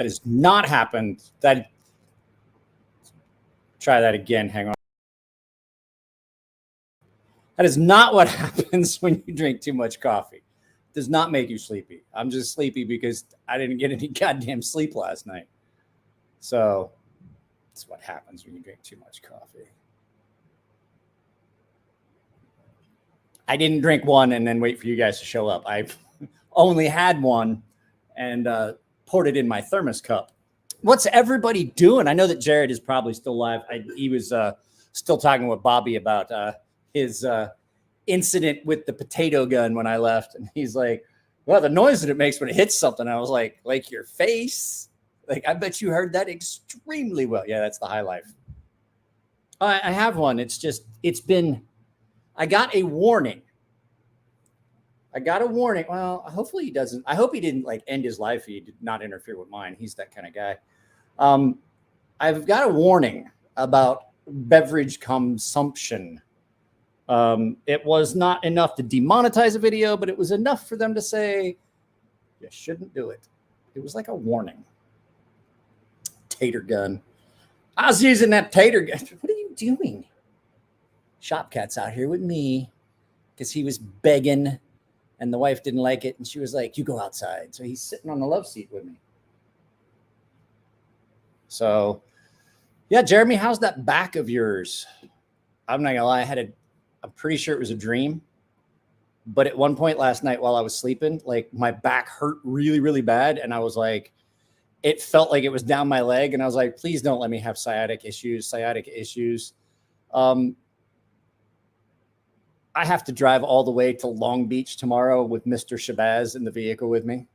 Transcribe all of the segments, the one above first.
That has not happened. Try that again. Hang on. That is not what happens when you drink too much coffee. It does not make you sleepy. I'm just sleepy because I didn't get any goddamn sleep last night. So that's what happens when you drink too much coffee. I didn't drink one and then wait for you guys to show up. I only had one and poured it in my thermos cup. What's everybody doing? I know that Jared is probably still live. He was still talking with Bobby about his incident with the potato gun when I left. And he's like, well, the noise that it makes when it hits something. I was like your face. Like, I bet you heard that extremely well. Yeah, that's the high life. I have one. I got a warning. Well, hopefully he doesn't. I hope he didn't like end his life. He did not interfere with mine. He's that kind of guy. I've got a warning about beverage consumption. It was not enough to demonetize a video, but it was enough for them to say, you shouldn't do it. It was like a warning. Tater gun. I was using that tater gun. What are you doing? Shopcat's out here with me because he was begging and the wife didn't like it. And she was like, you go outside. So he's sitting on the love seat with me. So yeah, Jeremy, how's that back of yours? I'm not gonna lie. I'm pretty sure it was a dream, but at one point last night while I was sleeping, like my back hurt really, really bad. And I was like, it felt like it was down my leg. And I was like, please don't let me have sciatic issues. I have to drive all the way to Long Beach tomorrow with Mr. Shabazz in the vehicle with me.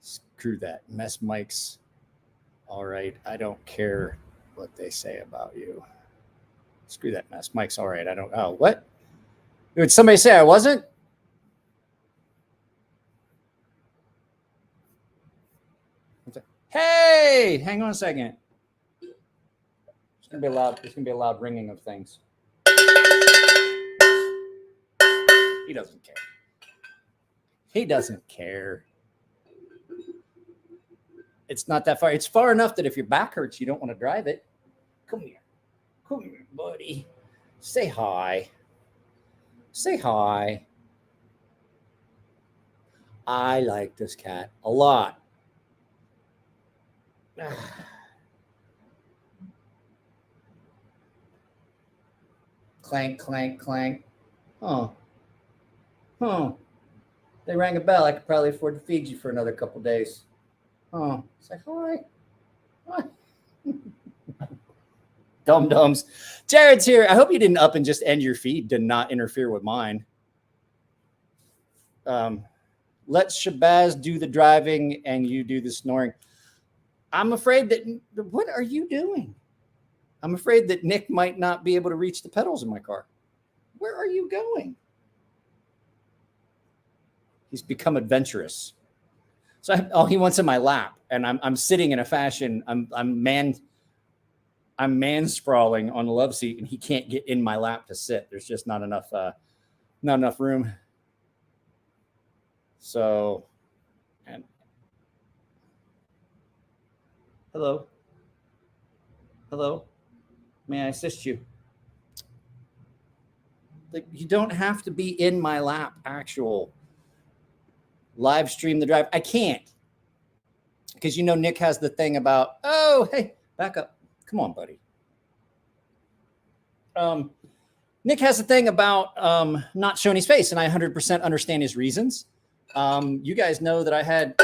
Screw that. Mess mics. All right. I don't care what they say about you. Screw that mess. Mike's all right. What? Did somebody say I wasn't? Hey, hang on a second. It's gonna be loud. It's gonna be a loud ringing of things. He doesn't care. He doesn't care. It's not that far. It's far enough that if your back hurts, you don't want to drive it. Come here. Come here, buddy. Say hi. Say hi. I like this cat a lot. Clank, clank, clank. Oh. They rang a bell. I could probably afford to feed you for another couple days. Oh, say hi. Hi. Dum-dums. Jared's here. I hope you didn't up and just end your feed to not interfere with mine. Let Shabazz do the driving and you do the snoring. I'm afraid that, what are you doing? I'm afraid that Nick might not be able to reach the pedals in my car. Where are you going? He's become adventurous. So he wants in my lap, and I'm sitting in a fashion. I'm man sprawling on the love seat, and he can't get in my lap to sit. There's just not enough room. So, and hello, may I assist you? Like, you don't have to be in my lap. Actual live stream the drive. I can't, because Nick has the thing about, oh, hey, back up. Come on, buddy. Nick has the thing about not showing his face, and I 100% understand his reasons. You guys know that I had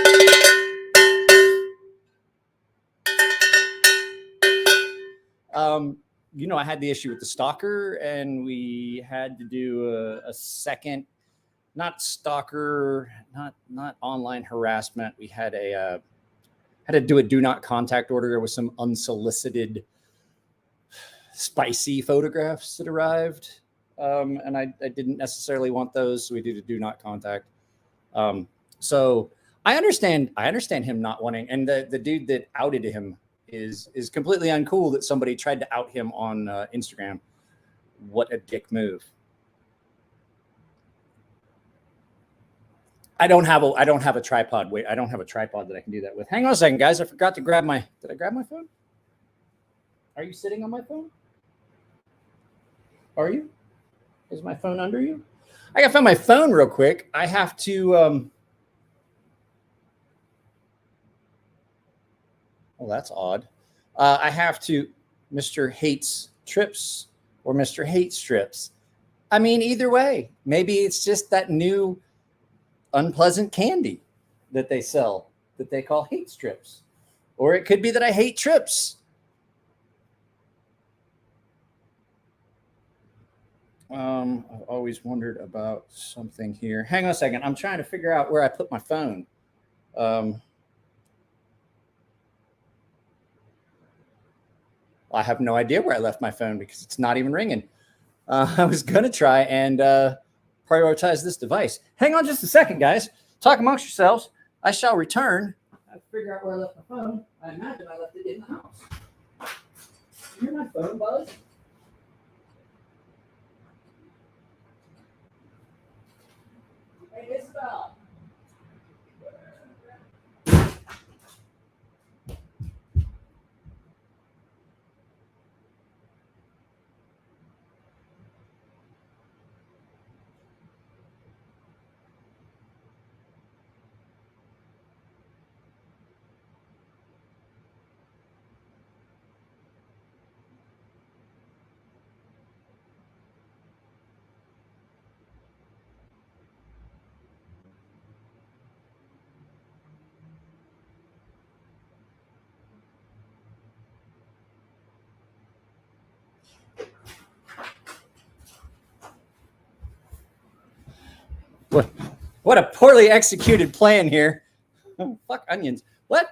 I had the issue with the stalker, and we had to do a second, not stalker, not online harassment. We had to do a do not contact order. There was some unsolicited spicy photographs that arrived. And I didn't necessarily want those. So we did a do not contact. So I understand him not wanting, and the dude that outed him is completely uncool that somebody tried to out him on Instagram. What a dick move. I don't have a tripod. Wait, I don't have a tripod that I can do that with. Hang on a second, guys. I forgot to grab my. Did I grab my phone? Are you sitting on my phone? Are you? Is my phone under you? I gotta find my phone real quick. I have to. Well, that's odd. I have to. Mr. Hates Trips or Mr. Hate Strips. I mean, either way, maybe it's just that new unpleasant candy that they sell that they call hate strips, or it could be that I hate trips. I've always wondered about something here. Hang on a second. I'm trying to figure out where I put my phone. I have no idea where I left my phone because it's not even ringing. I was going to try and prioritize this device. Hang on just a second, guys. Talk amongst yourselves. I shall return. I have to figure out where I left my phone. I imagine I left it in the house. You hear my phone buzz? Hey, Isabel. What a poorly executed plan here. Oh, fuck onions. What?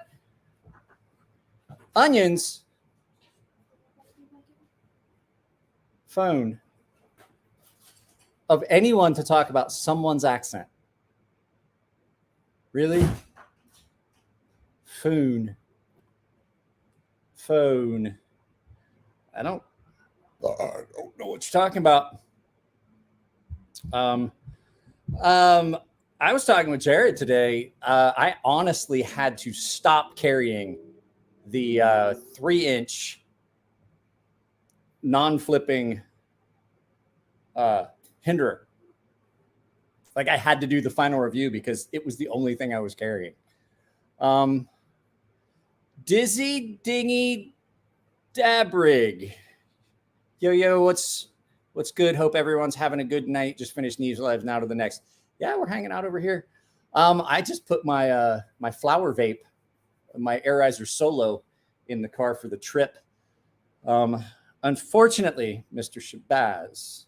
Onions? Phone. Of anyone to talk about someone's accent. Really? Phone. Phone. I don't know what you're talking about. I was talking with Jared today. I honestly had to stop carrying the 3-inch non-flipping hinderer. Like I had to do the final review because it was the only thing I was carrying. Dizzy Dingy Dabrig. Yo, what's good? Hope everyone's having a good night. Just finished News Live, now to the next. Yeah, we're hanging out over here. I just put my my flower vape, my Airizer Solo, in the car for the trip. Unfortunately, Mr. Shabazz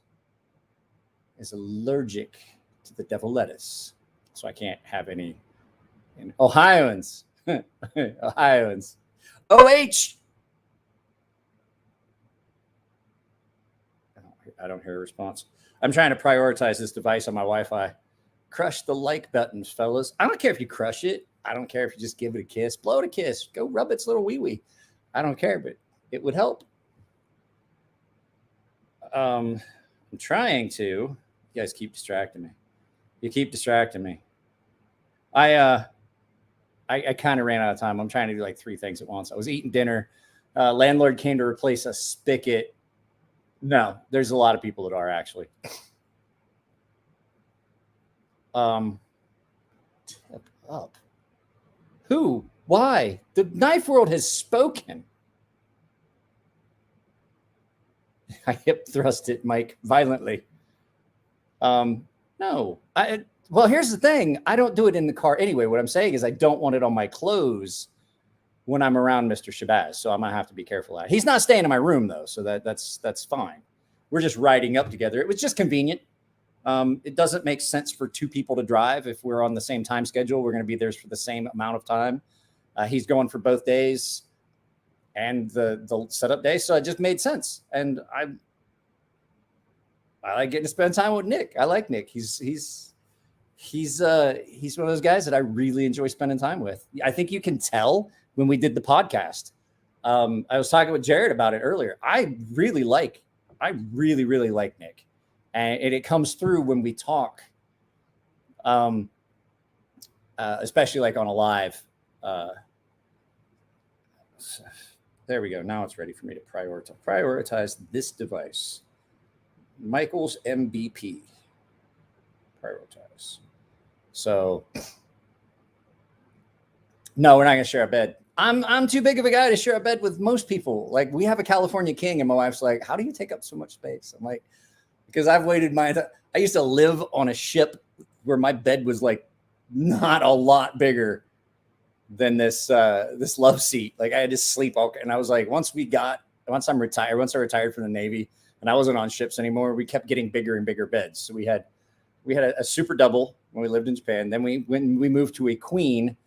is allergic to the devil lettuce, so I can't have any Ohioans. Ohioans. OH. I don't hear a response. I'm trying to prioritize this device on my Wi-Fi. Crush the like buttons, fellas. I don't care if you crush it. I don't care if you just give it a kiss. Blow it a kiss. Go rub its little wee-wee. I don't care, but it would help. I'm trying to. You guys keep distracting me. You keep distracting me. I kind of ran out of time. I'm trying to do like 3 things at once. I was eating dinner. Landlord came to replace a spigot. No, there's a lot of people that are actually. Tip up. Who? Why? The knife world has spoken. I hip thrusted Mike violently. No. Well, here's the thing. I don't do it in the car anyway. What I'm saying is I don't want it on my clothes when I'm around Mr. Shabazz. So I'm going to have to be careful. He's not staying in my room, though, so that's fine. We're just riding up together. It was just convenient. It doesn't make sense for 2 people to drive. If we're on the same time schedule, we're going to be there for the same amount of time. He's going for both days and the setup day. So it just made sense. And I like getting to spend time with Nick. I like Nick. He's one of those guys that I really enjoy spending time with. I think you can tell when we did the podcast. I was talking with Jared about it earlier. I really, really like Nick. And it comes through when we talk. especially like on a live. There we go. Now it's ready for me to prioritize this device. Michael's MBP. Prioritize. So no, we're not gonna share a bed. I'm too big of a guy to share a bed with most people. Like, we have a California king, and my wife's like, "How do you take up so much space?" I'm like, because I've waited I used to live on a ship where my bed was like not a lot bigger than this love seat. Like, I had to sleep all, and I was like, once I retired from the Navy and I wasn't on ships anymore, we kept getting bigger and bigger beds. So we had a super double when we lived in Japan. Then we moved to a queen,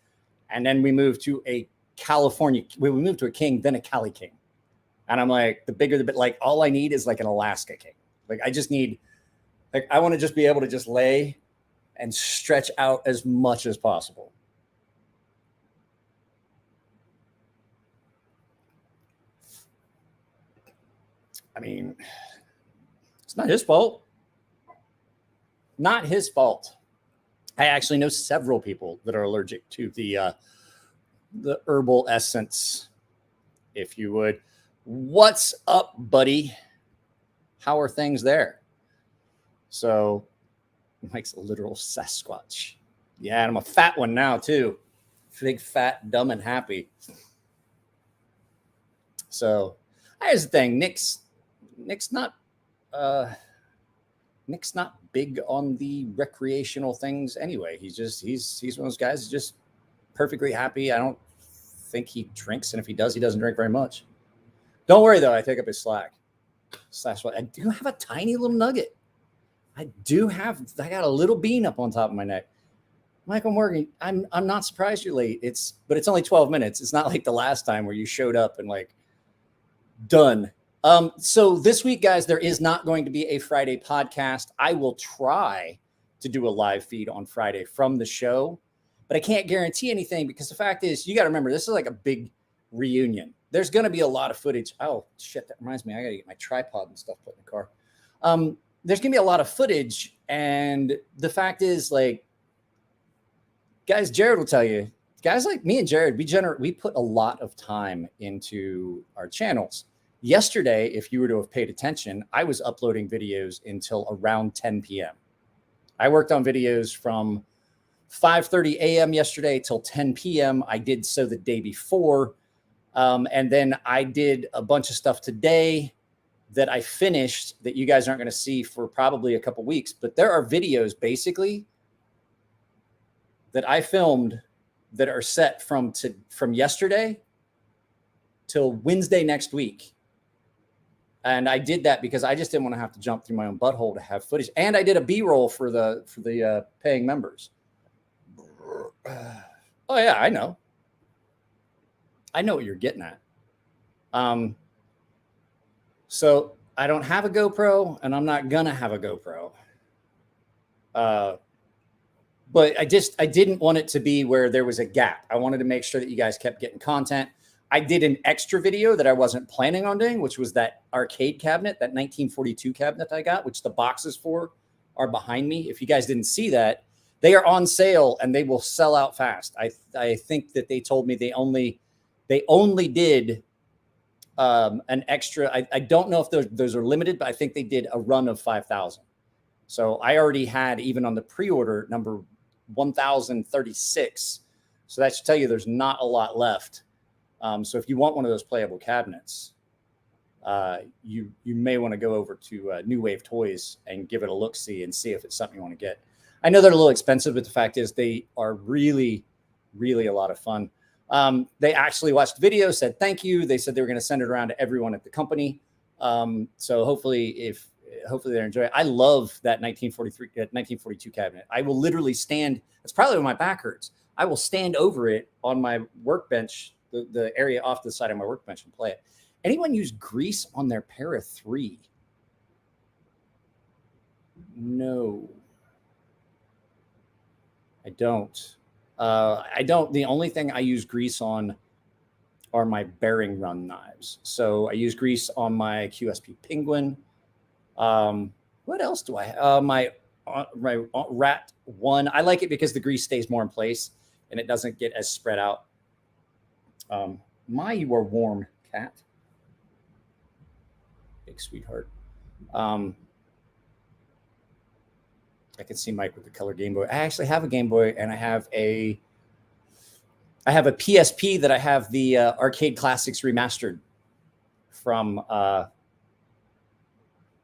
and then we moved to a California. We moved to a king, then a Cali king. And I'm like, the bigger the bit, like, all I need is like an Alaska king. Like, I just need, like, I want to just be able to just lay and stretch out as much as possible. I mean, it's not his fault. Not his fault. I actually know several people that are allergic to the herbal essence, if you would. What's up, buddy? How are things there? So, Mike's a literal Sasquatch. Yeah, and I'm a fat one now, too. Big, fat, dumb, and happy. So, here's the thing. Nick's not big on the recreational things anyway. He's one of those guys who's just perfectly happy. I don't think he drinks, and if he does, he doesn't drink very much. Don't worry though, I take up his slack. I do have a tiny little nugget. I got a little bean up on top of my neck. Michael Morgan, I'm not surprised you're late. But it's only 12 minutes. It's not like the last time where you showed up and like done. So this week, guys, there is not going to be a Friday podcast. I will try to do a live feed on Friday from the show, but I can't guarantee anything because the fact is, you got to remember, this is like a big reunion. There's going to be a lot of footage. Oh, shit, that reminds me. I got to get my tripod and stuff put in the car. There's going to be a lot of footage. And the fact is, like, guys, Jared will tell you, guys like me and Jared, we put a lot of time into our channels. Yesterday, if you were to have paid attention, I was uploading videos until around 10 p.m. I worked on videos from 5:30 a.m. yesterday till 10 p.m. I did so the day before. And then I did a bunch of stuff today that I finished that you guys aren't going to see for probably a couple weeks. But there are videos basically that I filmed that are set from yesterday till Wednesday next week. And I did that because I just didn't want to have to jump through my own butthole to have footage. And I did a B-roll for the paying members. Oh yeah, I know what you're getting at. So I don't have a GoPro, and I'm not gonna have a GoPro. But I didn't want it to be where there was a gap. I wanted to make sure that you guys kept getting content. I did an extra video that I wasn't planning on doing, which was that arcade cabinet, that 1942 cabinet I got, which the boxes for are behind me. If you guys didn't see that, they are on sale and they will sell out fast. I think that they told me they only did an extra. I don't know if those are limited, but I think they did a run of 5,000. So I already had, even on the pre-order, number 1,036. So that should tell you there's not a lot left. So if you want one of those playable cabinets, you may want to go over to New Wave Toys and give it a look-see and see if it's something you want to get. I know they're a little expensive, but the fact is they are really, really a lot of fun. They actually watched the video, said thank you. They said they were going to send it around to everyone at the company. So hopefully they enjoy it. I love that 1942 cabinet. I will literally stand. That's probably when my back hurts. I will stand over it on my workbench, the area off the side of my workbench, and play it. Anyone use grease on their Para 3? No, I don't. I don't. The only thing I use grease on are my bearing run knives. So I use grease on my QSP Penguin. What else do I have? My Rat 1. I like it because the grease stays more in place. and it doesn't get as spread out. You are warm, cat. Big sweetheart. I can see Mike with the color Game Boy. I actually have a Game Boy, and I have a PSP that I have the Arcade Classics remastered from.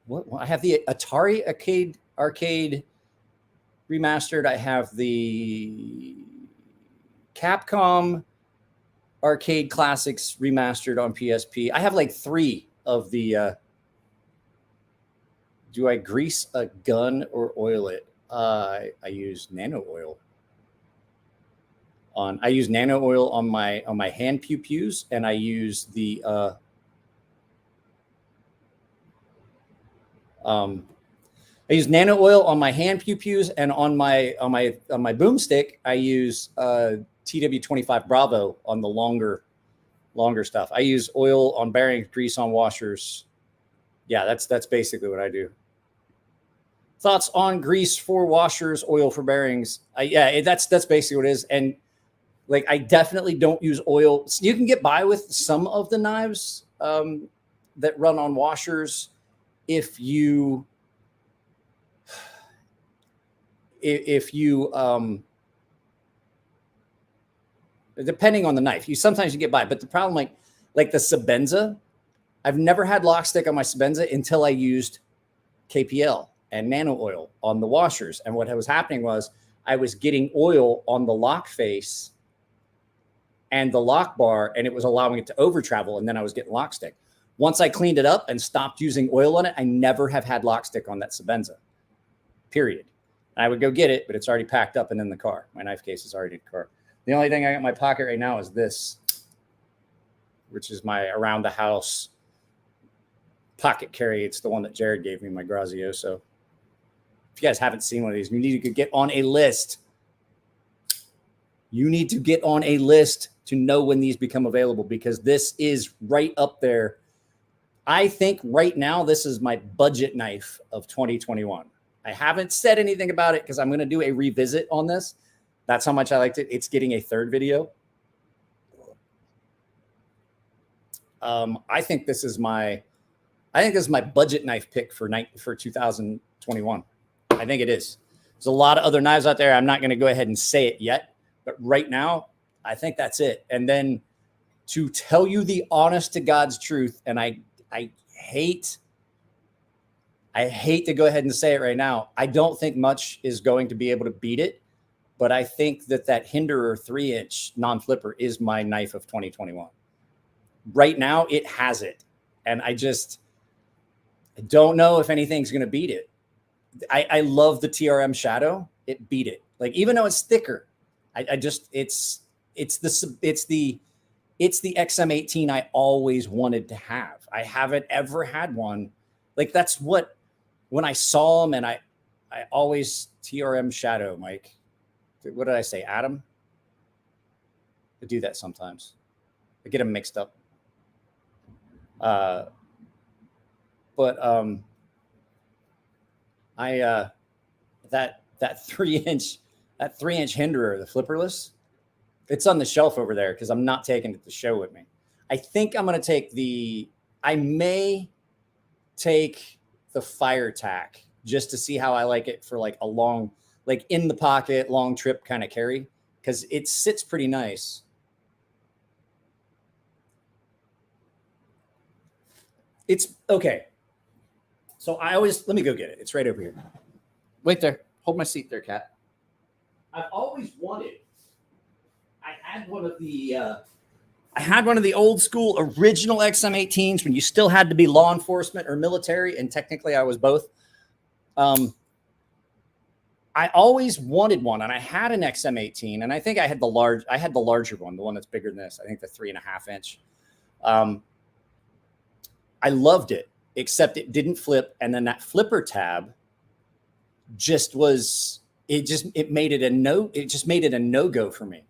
What I have the Atari arcade remastered. I have the Capcom Arcade Classics remastered on PSP. I have like 3 of the. Do I grease a gun or oil it? I use nano oil. I use nano oil on my hand pew-pews, and I use the I use nano oil on my hand pew-pews, and on my boomstick I use TW25 Bravo on the longer stuff. I use oil on bearings, grease on washers. Yeah, that's basically what I do. Thoughts on grease for washers, oil for bearings? That's basically what it is. And like, I definitely don't use oil. You can get by with some of the knives that run on washers if you depending on the knife. Sometimes you get by, but the problem, like the Sebenza, I've never had lock stick on my Sebenza until I used KPL and nano oil on the washers. And what was happening was I was getting oil on the lock face and the lock bar, and it was allowing it to over travel, and then I was getting lock stick. Once I cleaned it up and stopped using oil on it, I never have had lock stick on that Sebenza, period. And I would go get it, but it's already packed up and in the car. My knife case is already in the car. The only thing I got in my pocket right now is this, which is my around the house pocket carry. It's the one that Jared gave me, my Grazioso. If you guys haven't seen one of these, you need to get on a list. You need to get on a list to know when these become available, because this is right up there. I think right now this is my budget knife of 2021. I haven't said anything about it because I'm going to do a revisit on this. That's how much I liked it. It's getting a 3rd video. I think this is my budget knife pick for 2021. I think it is. There's a lot of other knives out there. I'm not going to go ahead and say it yet, but right now, I think that's it. And then to tell you the honest to God's truth, and I hate to go ahead and say it right now, I don't think much is going to be able to beat it, but I think that Hinderer 3-inch non-flipper is my knife of 2021. Right now, it has it. And I don't know if anything's going to beat it. I love the TRM Shadow. It beat it. Like, even though it's thicker, it's the XM18 I always wanted to have. I haven't ever had one. Like, that's what, when I saw them, and I always TRM Shadow, Mike. What did I say? Adam? I do that sometimes. I get them mixed up. That 3-inch Hinderer, the flipperless, it's on the shelf over there because I'm not taking it to show with me. I think I'm going to take I may take the Fire Tack just to see how I like it for like a long, like in the pocket, long trip kind of carry, because it sits pretty nice. It's okay. So let me go get it. It's right over here. Wait there. Hold my seat there, cat. I've always wanted. I had one of the old school original XM18s when you still had to be law enforcement or military, and technically I was both. I always wanted one, and I had an XM18, and I think I had the larger one, the one that's bigger than this. I think the 3.5-inch. I loved it, except it didn't flip, and then that flipper tab just made it a no-go for me.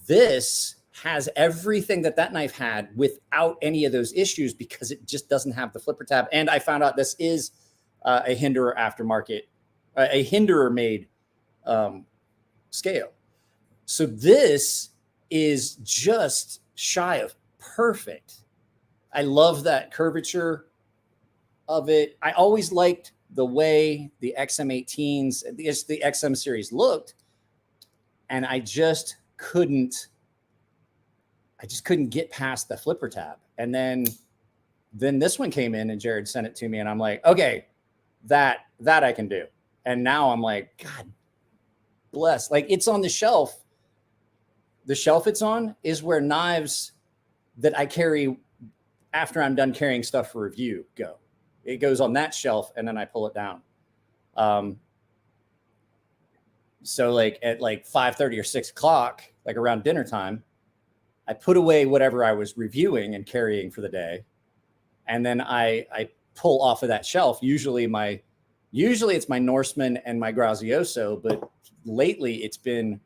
This has everything that knife had without any of those issues, because it just doesn't have the flipper tab. And I found out this is a Hinderer aftermarket, a Hinderer made scale. So this is just shy of perfect. I love that curvature of it. I always liked the way the XM18s, the XM series looked, and I just couldn't get past the flipper tab. And then this one came in and Jared sent it to me and I'm like, okay, that I can do. And now I'm like, God bless. Like, it's on the shelf. The shelf it's on is where knives that I carry after I'm done carrying stuff for review go. It goes on that shelf and then I pull it down. So like at like 5:30 or 6 o'clock, like around dinner time, I put away whatever I was reviewing and carrying for the day. And then I pull off of that shelf. Usually it's my Norseman and my Grazioso, but lately it's been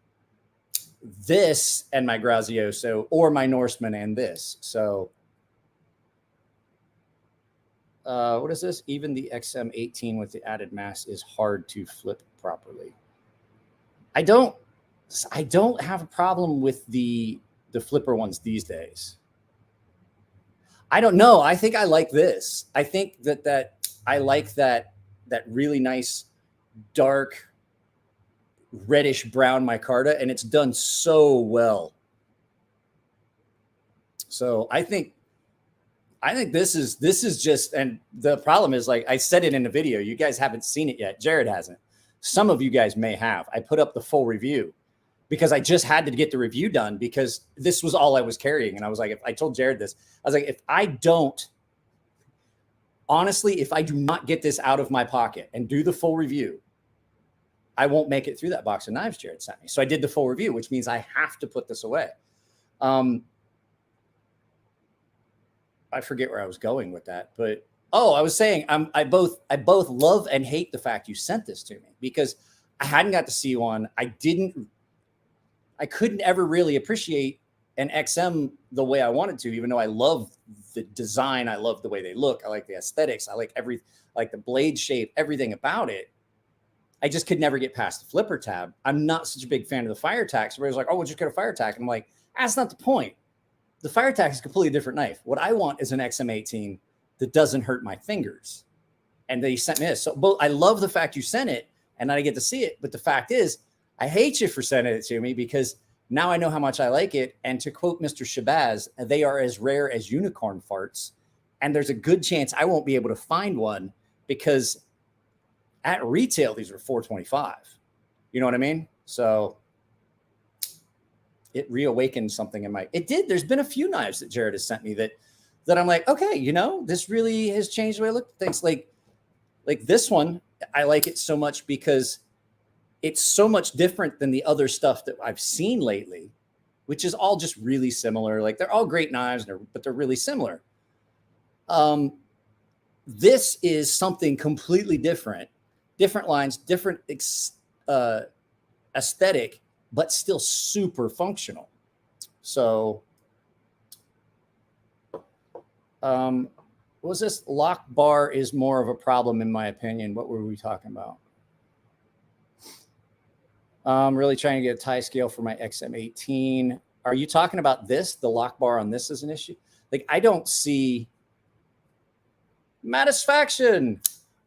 this and my Grazioso, or my Norseman and this. So what is this? Even the XM18 with the added mass is hard to flip properly. I don't have a problem with the flipper ones these days. I don't know. I think I like this. I think that I like that really nice dark reddish brown micarta, and it's done so well. So I think this is just, and the problem is, like I said it in the video, you guys haven't seen it yet. Jared hasn't. Some of you guys may have. I put up the full review because I just had to get the review done because this was all I was carrying. And I was like, if I told Jared this, I was like, if I do not get this out of my pocket and do the full review, I won't make it through that box of knives Jared sent me. So I did the full review, which means I have to put this away. I forget where I was going with that, but I was saying I both love and hate the fact you sent this to me because I hadn't got to see one. I couldn't ever really appreciate an XM the way I wanted to, even though I love the design. I love the way they look. I like the aesthetics. I like the blade shape, everything about it. I just could never get past the flipper tab. I'm not such a big fan of the fire tack. Everybody's like, oh, we'll just get a fire tack. I'm like, that's not the point. The fire tack is a completely different knife. What I want is an XM18 that doesn't hurt my fingers. And they sent me this. So I love the fact you sent it and I get to see it. But the fact is, I hate you for sending it to me because now I know how much I like it. And to quote Mr. Shabazz, they are as rare as unicorn farts. And there's a good chance I won't be able to find one because at retail, these are $425. You know what I mean? So it reawakened something in it did. There's been a few knives that Jared has sent me that I'm like, okay, this really has changed the way I look at things. Like this one, I like it so much because it's so much different than the other stuff that I've seen lately, which is all just really similar. Like they're all great knives, but they're really similar. This is something completely different lines, different aesthetic, but still super functional. So, what was this? Lock bar is more of a problem, in my opinion. What were we talking about? I'm really trying to get a tie scale for my XM18. Are you talking about this? The lock bar on this is an issue? Like, I don't see Matisfaction.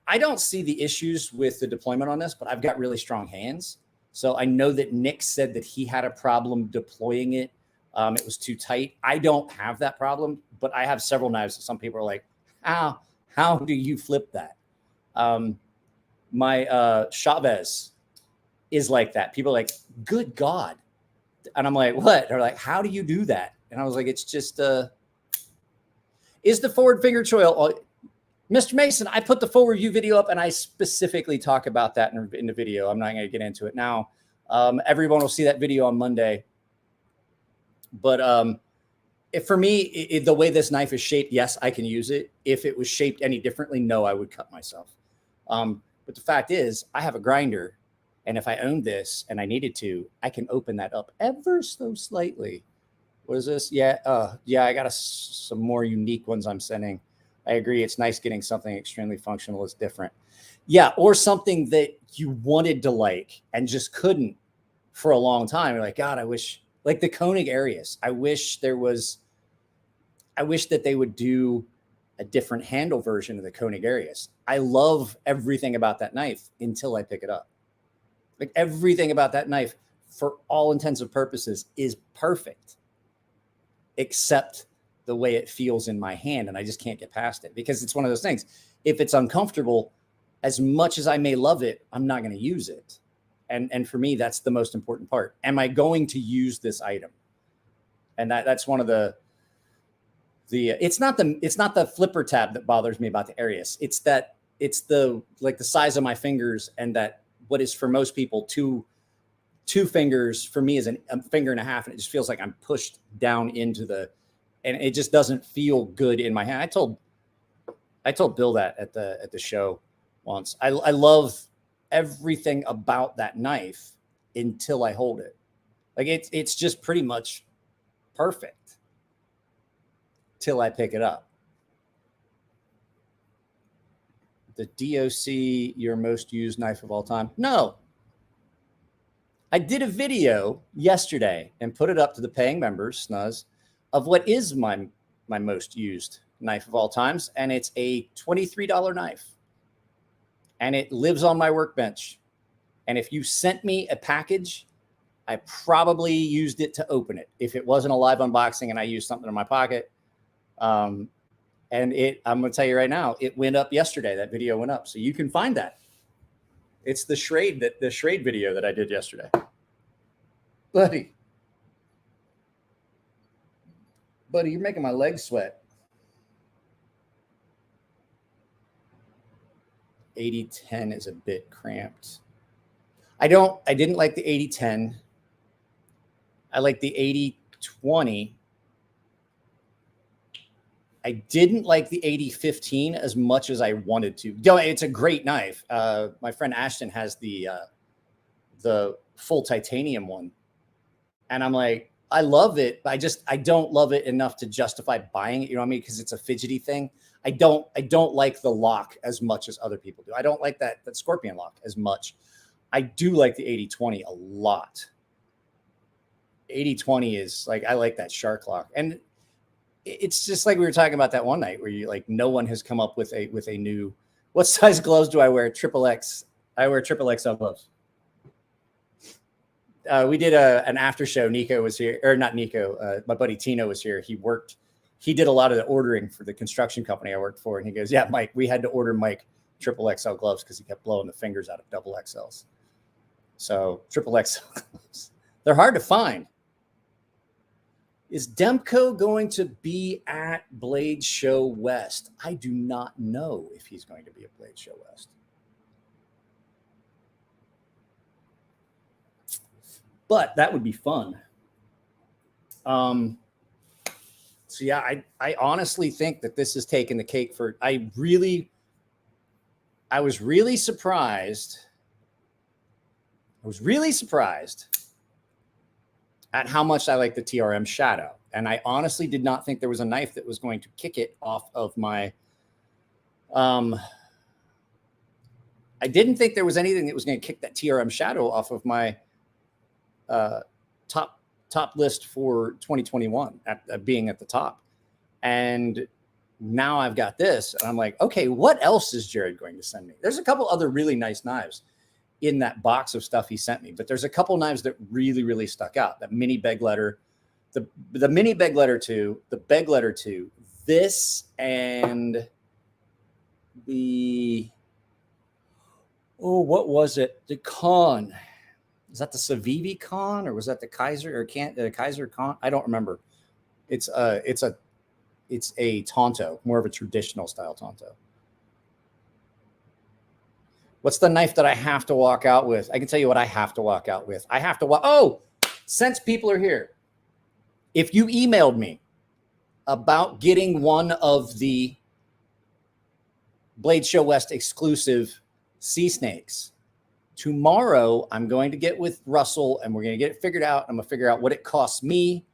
I don't see the issues with the deployment on this, but I've got really strong hands. So I know that Nick said that he had a problem deploying it. It was too tight. I don't have that problem, but I have several knives that some people are like, how do you flip that? My Chavez is like that. People are like, good God. And I'm like, what? They're like, how do you do that? And I was like, it's just, is the forward finger choil, Mr. Mason, I put the full review video up and I specifically talk about that in the video. I'm not going to get into it now. Everyone will see that video on Monday. But for me, the way this knife is shaped, yes, I can use it. If it was shaped any differently, no, I would cut myself. But the fact is, I have a grinder. And if I owned this and I needed to, I can open that up ever so slightly. What is this? Yeah, I got some more unique ones I'm sending. I agree. It's nice getting something extremely functional. It's different. Yeah. Or something that you wanted to like and just couldn't for a long time. You're like, God, I wish, like the Koenig Arius, I wish that they would do a different handle version of the Koenig Arius. I love everything about that knife until I pick it up. Like everything about that knife, for all intents and purposes, is perfect, except the way it feels in my hand. And I just can't get past it because it's one of those things. If it's uncomfortable, as much as I may love it, I'm not going to use it. And for me, that's the most important part. Am I going to use this item? And that's one of it's not the flipper tab that bothers me about the Arius. It's the size of my fingers, and that what is for most people two fingers for me is a finger and a half, and it just feels like I'm pushed down into and it just doesn't feel good in my hand. I told Bill that at the show once. I love everything about that knife until I hold it. Like it's just pretty much perfect till I pick it up. The DOC, your most used knife of all time? No. I did a video yesterday and put it up to the paying members, Snuzz, of what is my most used knife of all times. And it's a $23 knife. And it lives on my workbench. And if you sent me a package, I probably used it to open it. If it wasn't a live unboxing and I used something in my pocket. And I'm going to tell you right now, it went up yesterday. That video went up. So you can find that. It's the Schrade video that I did yesterday. Buddy, you're making my legs sweat. 80-10 is a bit cramped. I didn't like the 80-10. I like the 80-20. I didn't like the 80-15 as much as I wanted to. It's a great knife. My friend Ashton has the full titanium one. And I'm like, I love it, but I don't love it enough to justify buying it. You know what I mean? Because it's a fidgety thing. I don't like the lock as much as other people do. I don't like that Scorpion lock as much. I do like the 80-20 a lot. 80-20 is like, I like that shark lock. And it's just like we were talking about that one night where you like, no one has come up with a new, what size gloves do I wear? XXX. I wear XXXL gloves. We did an after show. Nico was here, or not Nico. My buddy Tino was here. He did a lot of the ordering for the construction company I worked for. And he goes, yeah, Mike, we had to order Mike XXL gloves because he kept blowing the fingers out of XXLs. So XXL gloves, they're hard to find. Is Demko going to be at Blade Show West? I do not know if he's going to be at Blade Show West. But that would be fun. So yeah, I honestly think that this is taking the cake for. I was really surprised. I was really surprised at how much I like the TRM Shadow. And I honestly did not think there was a knife that was going to kick it off of my, I didn't think there was anything that was going to kick that TRM Shadow off of my top list for 2021 at being at the top. And now I've got this and I'm like, okay, what else is Jared going to send me? There's a couple other really nice knives in that box of stuff he sent me, but there's a couple knives that really, really stuck out. That mini beg letter, the mini beg letter 2, the beg letter 2, this, and what was it? The Con. Is that the Civivi Con, or was that the Kaiser or Kaiser Con? I don't remember. It's a Tonto, more of a traditional style Tonto. What's the knife that I have to walk out with? I can tell you what I have to walk out with. I have to walk. Oh, since people are here, if you emailed me about getting one of the Blade Show West exclusive sea snakes, tomorrow I'm going to get with Russell and we're going to get it figured out. I'm going to figure out what it costs me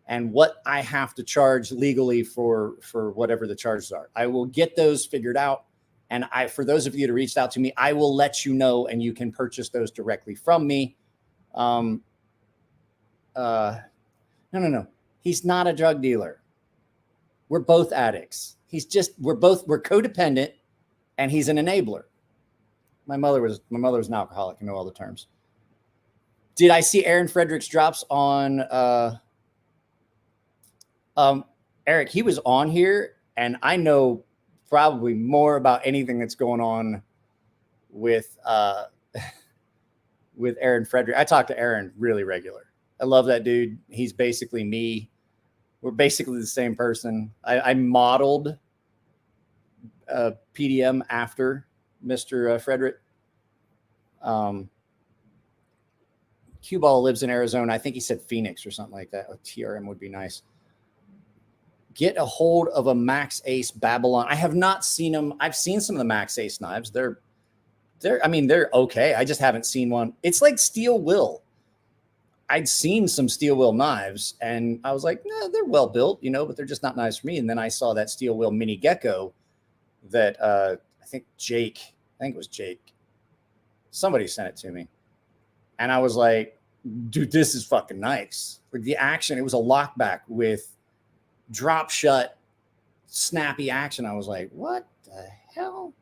and what I have to charge legally for whatever the charges are. I will get those figured out. And for those of you that reached out to me, I will let you know, and you can purchase those directly from me. No. He's not a drug dealer. We're both addicts. We're codependent, and he's an enabler. My mother was an alcoholic. I know all the terms. Did I see Aaron Frederick's drops on Eric? He was on here, and I know probably more about anything that's going on with Aaron Frederick. I talk to Aaron really regular. I love that dude. He's basically me. We're basically the same person. I modeled PDM after Mr. Frederick. Q-Ball lives in Arizona. I think he said Phoenix or something like that. TRM would be nice. Get a hold of a Max Ace Babylon. I have not seen them. I've seen some of the Max Ace knives. They're okay. I just haven't seen one. It's like Steel Will. I'd seen some Steel Will knives, and I was like, nah, they're well built, but they're just not knives for me. And then I saw that Steel Will Mini Gecko that I think it was Jake. Somebody sent it to me. And I was like, dude, this is fucking nice. Like the action, it was a lockback with drop shut, snappy action. I was like, what the hell?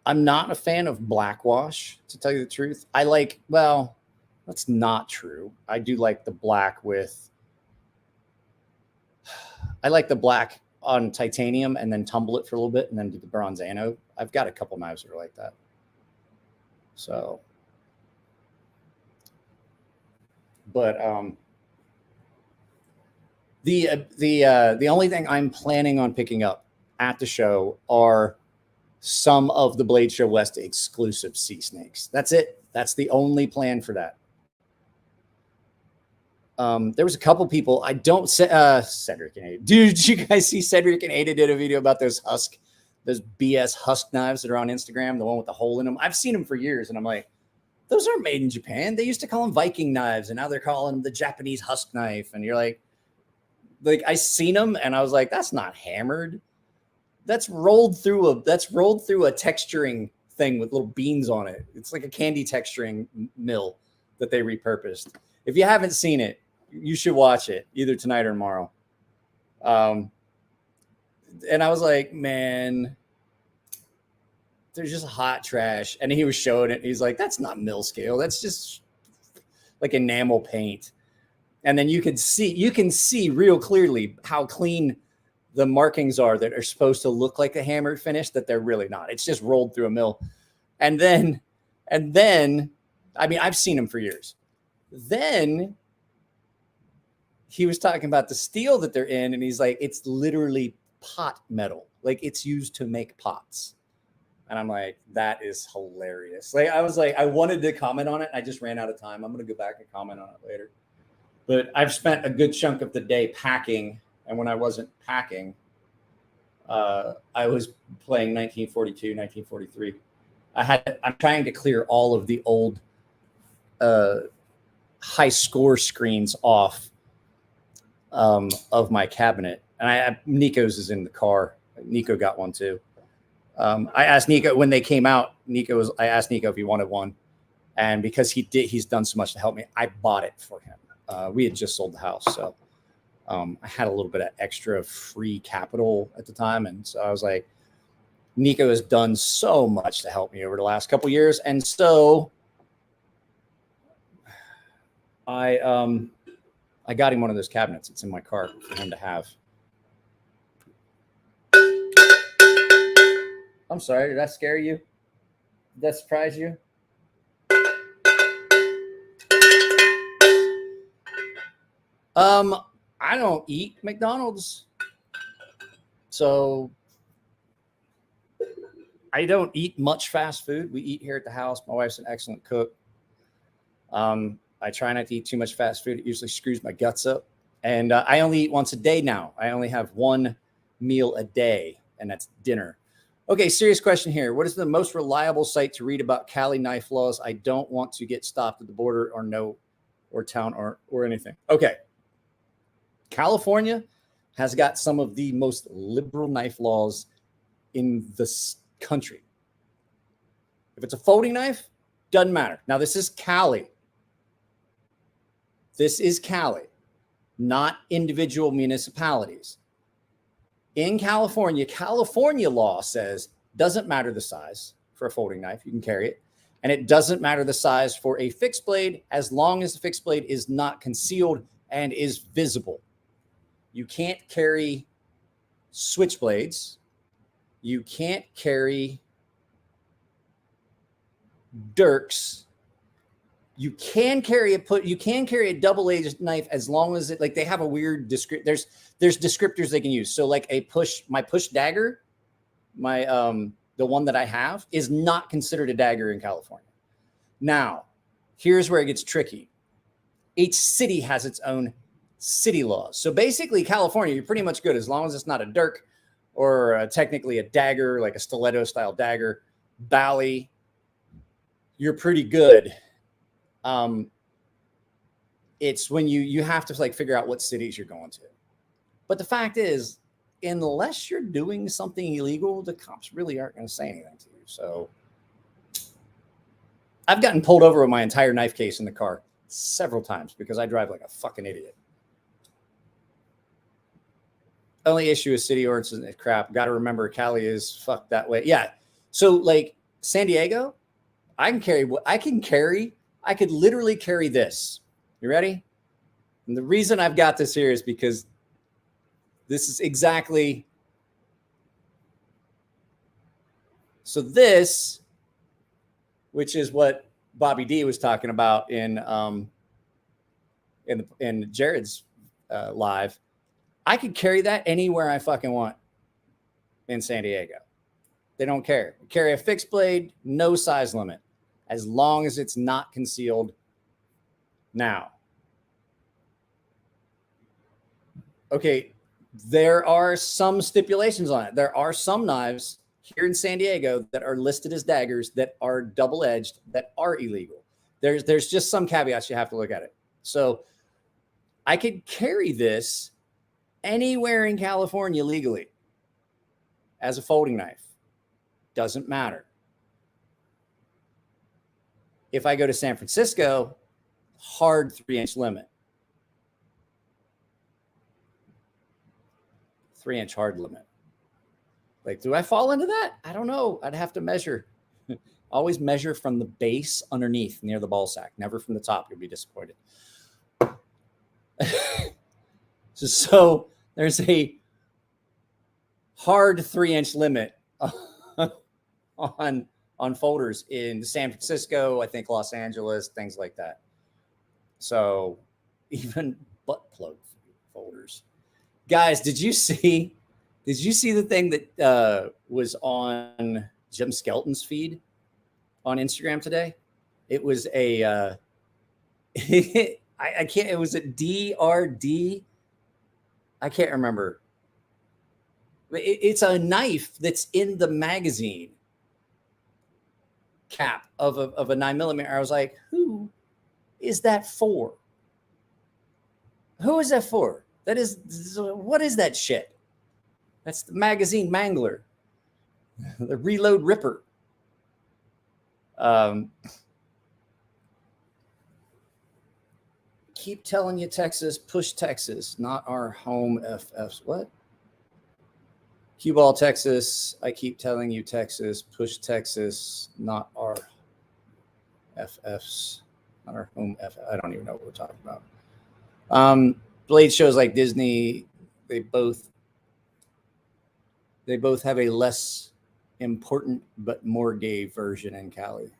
I'm not a fan of blackwash, to tell you the truth. That's not true. I do like the black I like the black on titanium and then tumble it for a little bit and then do the bronze anode. I've got a couple knives that are like that. So, but the only thing I'm planning on picking up at the show are some of the Blade Show West exclusive sea snakes. That's it. That's the only plan for that. There was a couple people. I don't say Cedric and Ada. Dude, did you guys see Cedric and Ada did a video about those BS husk knives that are on Instagram, the one with the hole in them? I've seen them for years, and I'm like, those aren't made in Japan. They used to call them Viking knives, and now they're calling them the Japanese husk knife. And you're like I seen them, and I was like, that's not hammered. That's rolled through a texturing thing with little beans on it. It's like a candy texturing mill that they repurposed. If you haven't seen it, you should watch it either tonight or tomorrow. And I was like, man, they're just hot trash. And he was showing it. He's like, that's not mill scale. That's just like enamel paint. And then you can see real clearly how clean the markings are that are supposed to look like a hammered finish, that they're really not. It's just rolled through a mill. And then, I mean, I've seen them for years. Then he was talking about the steel that they're in, and he's like, it's literally pot metal. Like it's used to make pots. And I'm like, that is hilarious. Like, I was like, I wanted to comment on it. I just ran out of time. I'm going to go back and comment on it later. But I've spent a good chunk of the day packing. And when I wasn't packing, I was playing 1942, 1943. I'm trying to clear all of the old high score screens off of my cabinet. And Nico's is in the car. Nico got one too. I asked Nico when they came out. I asked Nico if he wanted one, and because he's done so much to help me, I bought it for him. We had just sold the house, so I had a little bit of extra free capital at the time, and so I was like, Nico has done so much to help me over the last couple of years, and so I got him one of those cabinets. It's in my car for him to have. I'm sorry, did that scare you? Did that surprise you? I don't eat McDonald's. So I don't eat much fast food. We eat here at the house. My wife's an excellent cook. I try not to eat too much fast food. It usually screws my guts up. And I only eat once a day now. I only have one meal a day, and that's dinner. Okay, serious question here. What is the most reliable site to read about Cali knife laws? I don't want to get stopped at the border or town or anything. Okay. California has got some of the most liberal knife laws in this country. If it's a folding knife, doesn't matter. Now, this is Cali. This is Cali, not individual municipalities. In California, California law says doesn't matter the size for a folding knife. You can carry it. And it doesn't matter the size for a fixed blade as long as the fixed blade is not concealed and is visible. You can't carry switchblades. You can't carry dirks. You can carry a double-edged knife as long as it, like, they have a weird there's descriptors they can use. So like my push dagger, the one that I have is not considered a dagger in California. Now, here's where it gets tricky. Each city has its own city laws. So basically, California, you're pretty much good as long as it's not a dirk or technically a dagger, like a stiletto style dagger. Bally, you're pretty good. It's when you have to like figure out what cities you're going to. But the fact is, unless you're doing something illegal, the cops really aren't going to say anything to you. So I've gotten pulled over with my entire knife case in the car several times because I drive like a fucking idiot. Only issue is city ordinance and crap. Got to remember, Cali is fucked that way. Yeah. So like San Diego, I could literally carry this. You ready? And the reason I've got this here is because this is exactly. So this, which is what Bobby D was talking about in Jared's live, I could carry that anywhere I fucking want in San Diego. They don't care. Carry a fixed blade, no size limit, as long as it's not concealed. Now, okay, there are some stipulations on it. There are some knives here in San Diego that are listed as daggers that are double-edged that are illegal. There's just some caveats you have to look at it. So I could carry this anywhere in California legally as a folding knife. Doesn't matter. If I go to San Francisco, hard 3-inch limit. 3-inch hard limit. Like, do I fall into that? I don't know. I'd have to measure. Always measure from the base underneath near the ball sack, never from the top. You'll be disappointed. So there's a hard 3-inch limit on folders in San Francisco, I think Los Angeles, things like that. So even butt plug folders. Guys, did you see the thing that was on Jim Skelton's feed on Instagram today? It was a I can't, it was a DRD. I can't remember. It's a knife that's in the magazine cap of a 9mm. I was like, who is that for? Who is that for? What is that shit? That's the magazine mangler, the reload ripper. Keep telling you Texas, push Texas, not our home FFs. What? Cue ball Texas. I keep telling you Texas, push Texas, not our FFs, not our home FF. I don't even know what we're talking about. Blade shows like Disney, they both have a less important but more gay version in Cali.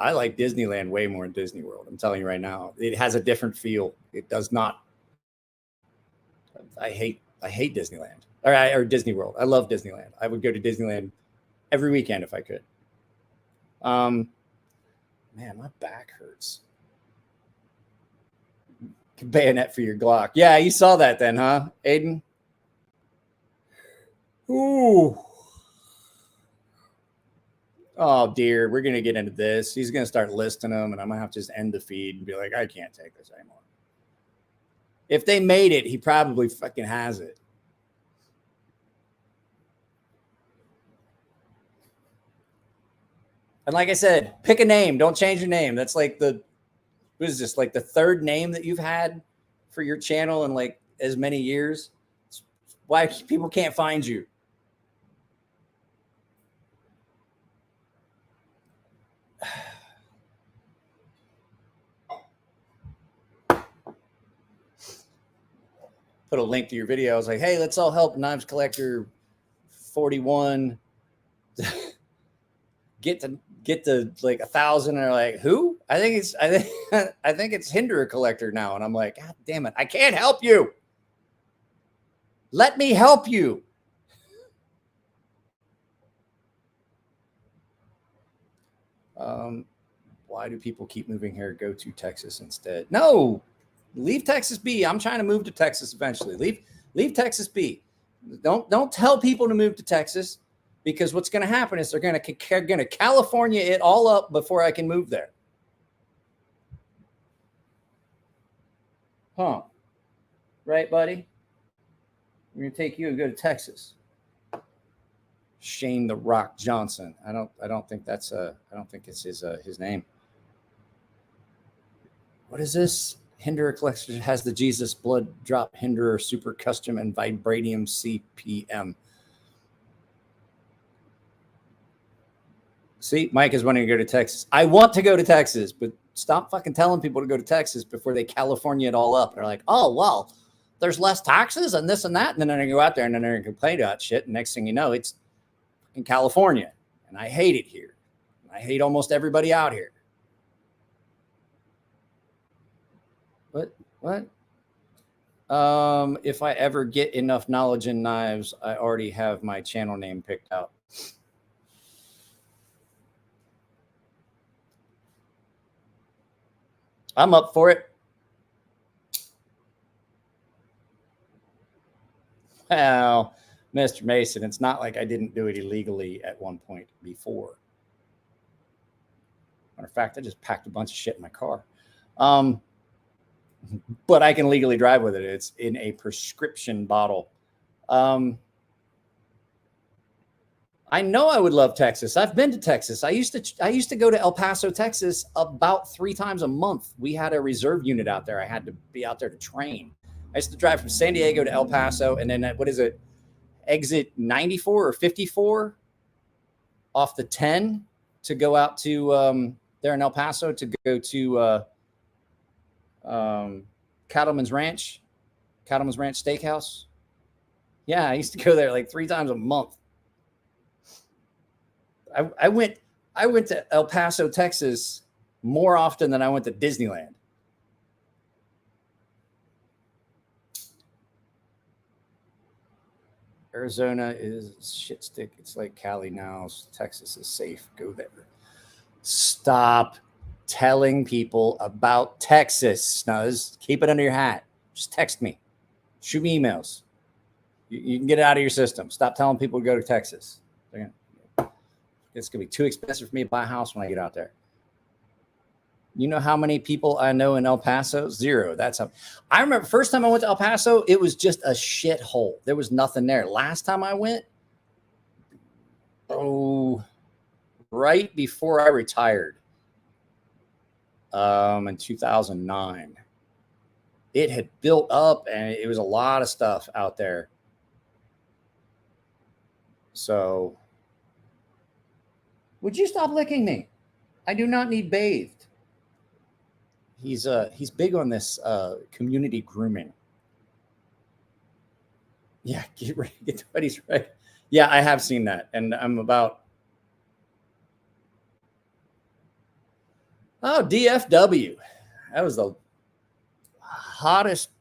I like Disneyland way more than Disney World. I'm telling you right now, it has a different feel. It does not. I hate Disneyland or Disney World. I love Disneyland. I would go to Disneyland every weekend if I could. Man, my back hurts. Bayonet for your Glock. Yeah, you saw that then, huh, Aiden? Ooh. Oh, dear. We're going to get into this. He's going to start listing them, and I'm going to have to just end the feed and be like, I can't take this anymore. If they made it, he probably fucking has it. And like I said, pick a name. Don't change your name. That's like what is this? Like the third name that you've had for your channel in like as many years. It's why people can't find you. Put a link to your video. I was like, hey, let's all help Knives Collector 41 get to like 1,000. And they're like, who? I think it's Hinder Collector now. And I'm like, God damn it, I can't help you. Let me help you. Why do people keep moving here? Go to Texas instead. No, leave Texas be. I'm trying to move to Texas eventually. Leave Texas be. Don't tell people to move to Texas, because what's going to happen is they're going to California it all up before I can move there. Huh? Right, buddy? I'm going to take you and go to Texas. Shane the Rock Johnson. I don't think that's I don't think it's his name. What is this? Hinderer Collection has the Jesus Blood Drop Hinderer Super Custom and Vibranium CPM. See, Mike is wanting to go to Texas. I want to go to Texas, but stop fucking telling people to go to Texas before they California it all up. They're like, oh, well, there's less taxes and this and that. And then they're going to go out there and then they're going to complain about shit. And next thing you know, it's in California. And I hate it here. I hate almost everybody out here. What? If I ever get enough knowledge in knives, I already have my channel name picked out. I'm up for it. Well, Mr. Mason, it's not like I didn't do it illegally at one point before. Matter of fact, I just packed a bunch of shit in my car. But I can legally drive with it. It's in a prescription bottle. I know I would love Texas. I've been to Texas. I used to go to El Paso, Texas about 3 times a month. We had a reserve unit out there. I had to be out there to train. I used to drive from San Diego to El Paso, and then what is it? Exit 94 or 54 off the 10 to go out to there in El Paso to go to Cattleman's Ranch Steakhouse. Yeah, I used to go there like 3 times a month. I went to El Paso, Texas more often than I went to Disneyland. Arizona is shit stick. It's like Cali now. Texas is safe. Go there. Stop telling people about Texas, Snuzz. Keep it under your hat. Just text me. Shoot me emails. You can get it out of your system. Stop telling people to go to Texas. It's going to be too expensive for me to buy a house when I get out there. You know how many people I know in El Paso? 0. That's how. I remember first time I went to El Paso, it was just a shithole. There was nothing there. Last time I went, right before I retired, in 2009, it had built up and it was a lot of stuff out there. So, would you stop licking me? I do not need bathed. He's big on this community grooming. Yeah, get ready, get the buddies right. Yeah, I have seen that, and I'm about. Oh, DFW. That was the hottest.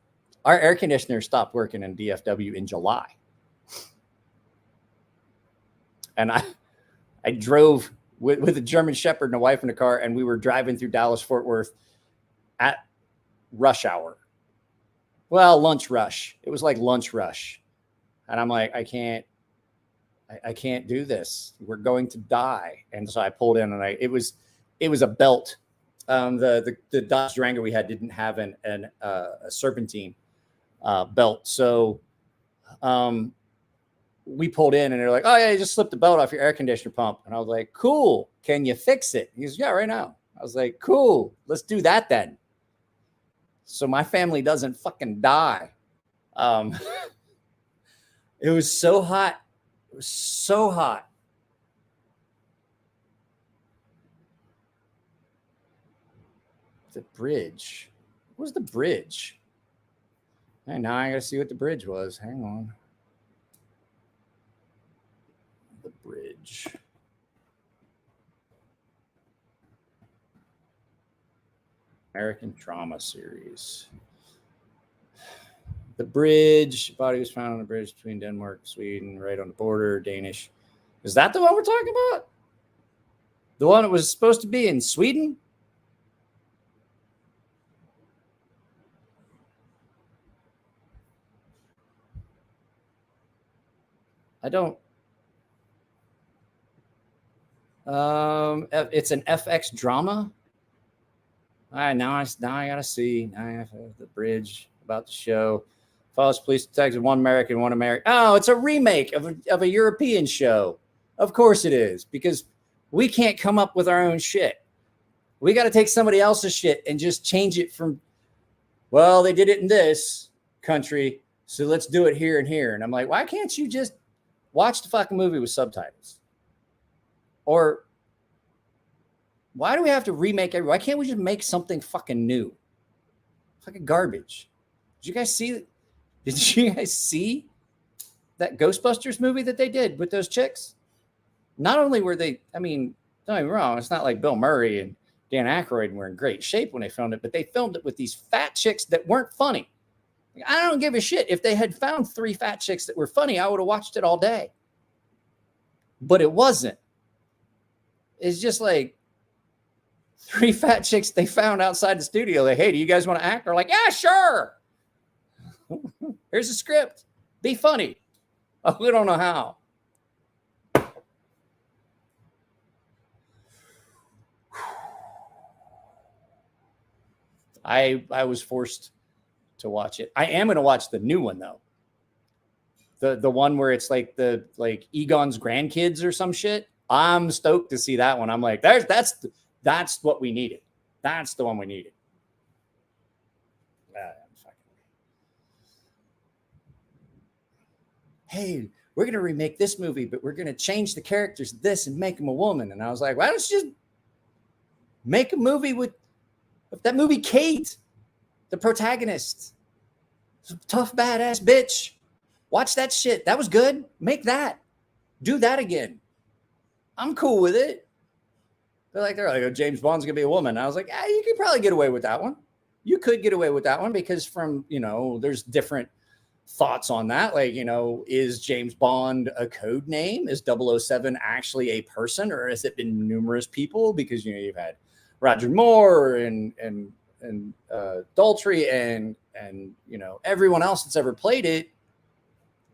Our air conditioner stopped working in DFW in July. And I drove with a German Shepherd and a wife in the car, and we were driving through Dallas-Fort Worth at rush hour. Well, lunch rush. It was like lunch rush. And I'm like, I can't do this. We're going to die. And so I pulled in, and it was a belt. The Dodge Durango we had didn't have a serpentine belt. So we pulled in and they're like, oh yeah, you just slipped the belt off your air conditioner pump. And I was like, cool. Can you fix it? He goes, yeah, right now. I was like, cool. Let's do that then. So my family doesn't fucking die. It was so hot. It was so hot. The bridge. What was the bridge? Hey, now I gotta see what the bridge was. Hang on. The bridge. American Trauma Series. The bridge. Body was found on the bridge between Denmark, Sweden, right on the border. Danish. Is that the one we're talking about? The one that was supposed to be in Sweden? I don't. It's an FX drama. All right, now I gotta see. Now I have the bridge about the show. Follows police detectives, one American, one American. Oh, it's a remake of a European show. Of course it is, because we can't come up with our own shit. We got to take somebody else's shit and just change it from, well, they did it in this country, so let's do it here and here. And I'm like, why can't you just watch the fucking movie with subtitles? Or why do we have to remake it? Why can't we just make something fucking new? Fucking garbage. Did you guys see that Ghostbusters movie that they did with those chicks? Not only were they, I mean, don't get me wrong, it's not like Bill Murray and Dan Aykroyd were in great shape when they filmed it, but they filmed it with these fat chicks that weren't funny. I don't give a shit. If they had found 3 fat chicks that were funny, I would have watched it all day. But it wasn't. It's just like 3 fat chicks they found outside the studio. Like, hey, do you guys want to act? They're like, yeah, sure. Here's a script. Be funny. Oh, we don't know how. I was forced to watch it. I am going to watch the new one though. The one where it's like Egon's grandkids or some shit. I'm stoked to see that one. I'm like, that's what we needed. That's the one we needed. Hey, we're going to remake this movie, but we're going to change the characters to this and make them a woman. And I was like, why don't you just make a movie with that movie, Kate, the protagonist, tough, badass bitch. Watch that shit. That was good. Make that. Do that again. I'm cool with it. They're like, oh, James Bond's going to be a woman. I was like, yeah, you could probably get away with that one. You could get away with that one because there's different thoughts on that. Like, is James Bond a code name? Is 007 actually a person, or has it been numerous people? Because, you've had Roger Moore and Daltrey and everyone else that's ever played it.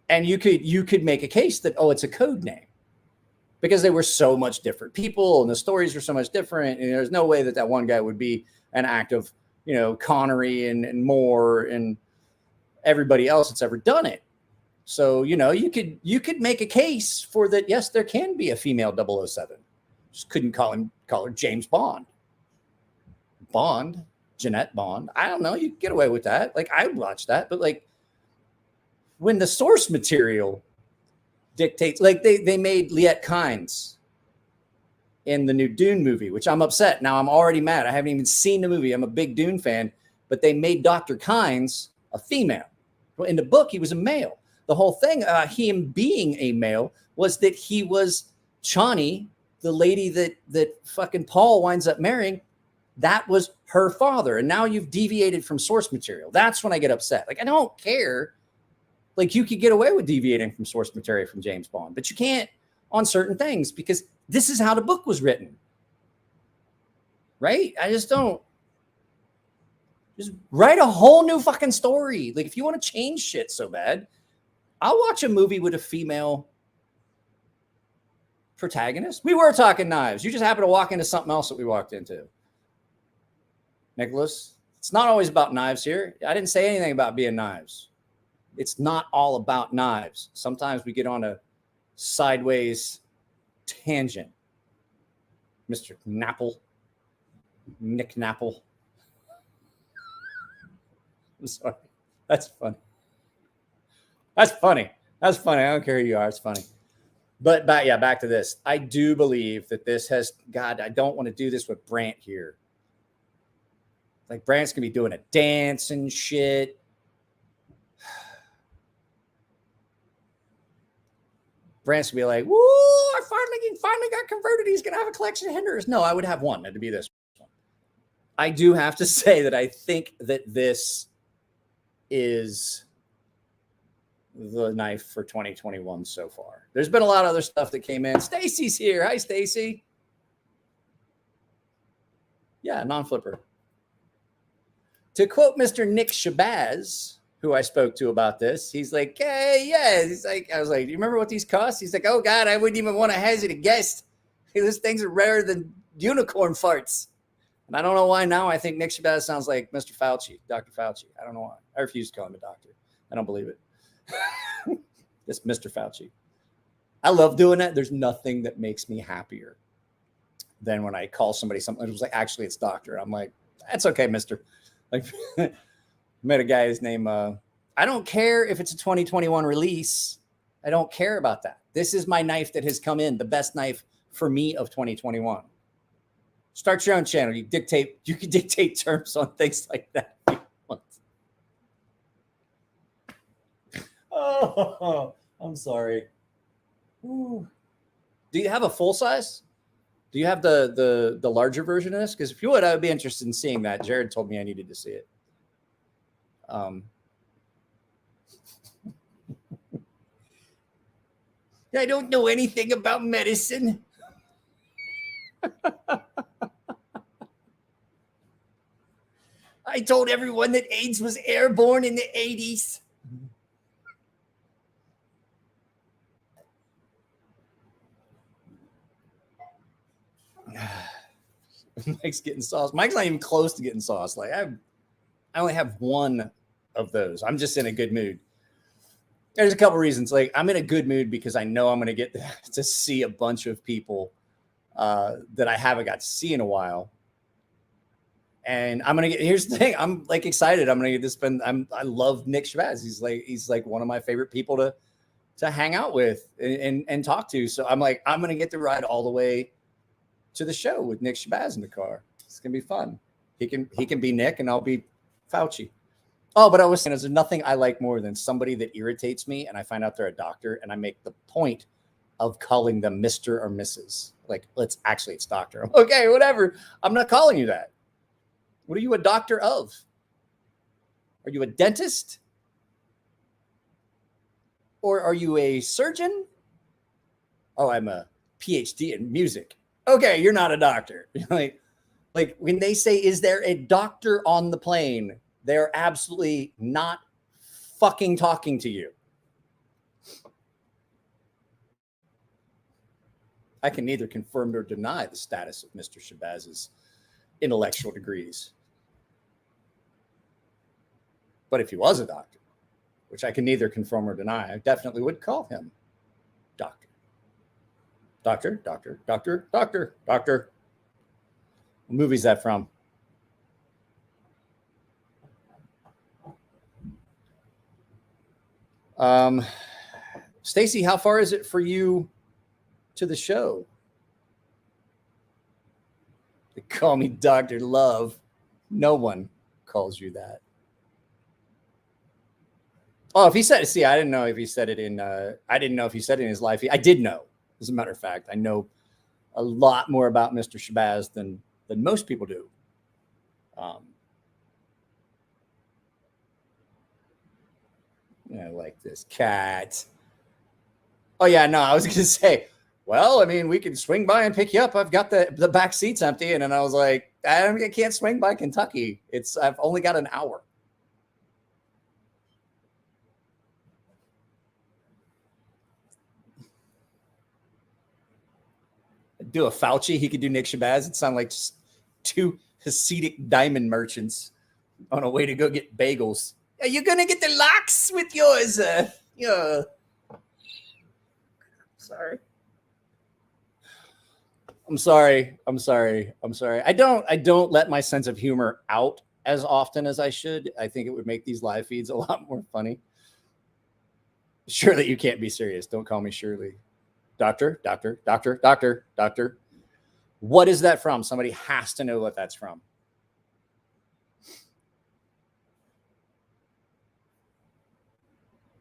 And you could make a case that, it's a code name because they were so much different people and the stories were so much different. And there's no way that one guy would be an act of, Connery and Moore and everybody else that's ever done it. So, you could make a case for that. Yes, there can be a female 007. Just couldn't call her James Bond. Jeanette Bond. I don't know. You could get away with that. Like, I would watch that. But like, when the source material dictates, like they made Liette Kynes in the new Dune movie, which I'm upset. Now I'm already mad. I haven't even seen the movie. I'm a big Dune fan, but they made Dr. Kynes a female. Well, in the book, he was a male. The whole thing, him being a male, was that he was Chani, the lady that fucking Paul winds up marrying. That was her father. And now you've deviated from source material. That's when I get upset. Like, I don't care. Like, you could get away with deviating from source material from James Bond, but you can't on certain things because this is how the book was written. Right? I just don't. Just write a whole new fucking story. Like, if you want to change shit so bad, I'll watch a movie with a female protagonist. We were talking knives. You just happened to walk into something else that we walked into. Nicholas, it's not always about knives here. I didn't say anything about being knives. It's not all about knives. Sometimes we get on a sideways tangent. Mr. Napple. Nick Napple. I'm sorry. That's funny. That's funny. That's funny. I don't care who you are. It's funny. But back to this. I do believe that this has, God, I don't want to do this with Brant here. Like Brant's going to be doing a dance and shit. Brant's going to be like, woo, I finally got converted. He's going to have a collection of hinders. No, I would have one. It'd be this one. I do have to say that I think that this is the knife for 2021 so far. There's been a lot of other stuff that came in. Stacy's here. Hi, Stacy. Yeah, non-flipper. To quote Mr. Nick Shabazz, who I spoke to about this, he's like, hey, yeah. He's like, I was like, do you remember what these cost? He's like, oh, God, I wouldn't even want to hazard a guess. These things are rarer than unicorn farts. And I don't know why now I think Nick Shabazz sounds like Mr. Fauci, Dr. Fauci. I don't know why. I refuse to call him a doctor. I don't believe it. It's Mr. Fauci. I love doing that. There's nothing that makes me happier than when I call somebody something. It was like, actually, it's doctor. I'm like, that's okay, mister. Like, met a guy, his name, I don't care if it's a 2021 release. I don't care about that. This is my knife that has come in, the best knife for me of 2021. Start your own channel. You can dictate terms on things like that. Oh, I'm sorry. Ooh. Do you have a full size? Do you have the larger version of this? Because if you would, I would be interested in seeing that. Jared told me I needed to see it. I don't know anything about medicine. I told everyone that AIDS was airborne in the 80s. Mike's getting sauce. Mike's not even close to getting sauce. Like I only have one of those. I'm just in a good mood. There's a couple reasons. Like I'm in a good mood because I know I'm going to get to see a bunch of people that I haven't got to see in a while. And I'm going to get, here's the thing. I'm like excited. I'm going to get to spend, I love Nick Shabazz. He's like one of my favorite people to hang out with and talk to. So I'm like, I'm going to get to ride all the way to the show with Nick Shabazz in the car. It's going to be fun. He can be Nick and I'll be Fauci. Oh, but I was saying there's nothing I like more than somebody that irritates me and I find out they're a doctor and I make the point of calling them Mr. or Mrs. Like, it's doctor. I'm, okay, whatever. I'm not calling you that. What are you a doctor of? Are you a dentist? Or are you a surgeon? Oh, I'm a PhD in music. Okay, you're not a doctor. like when they say, is there a doctor on the plane? They're absolutely not fucking talking to you. I can neither confirm nor deny the status of Mr. Shabazz's intellectual degrees. But if he was a doctor, which I can neither confirm or deny, I definitely would call him doctor. Doctor, doctor, doctor, doctor, doctor. What movie is that from? Stacy, how far is it for you to the show? They call me Dr. Love. No one calls you that. Oh, if he said it, see, I didn't know if he said it in, I didn't know if he said it in his life. I did know. As a matter of fact, I know a lot more about Mr. Shabazz than most people do. I like this cat. Oh, yeah, no, I was going to say, well, I mean, we can swing by and pick you up. I've got the back seats empty. And then I was like, I can't swing by Kentucky. I've only got an hour. Do a Fauci. He could do Nick Shabazz. It'd sound like just two Hasidic diamond merchants on a way to go get bagels. Are you going to get the locks with yours? Yeah. Sorry. I'm sorry. I don't let my sense of humor out as often as I should. I think it would make these live feeds a lot more funny. Surely you can't be serious. Don't call me Shirley. Doctor. What is that from? Somebody has to know what that's from.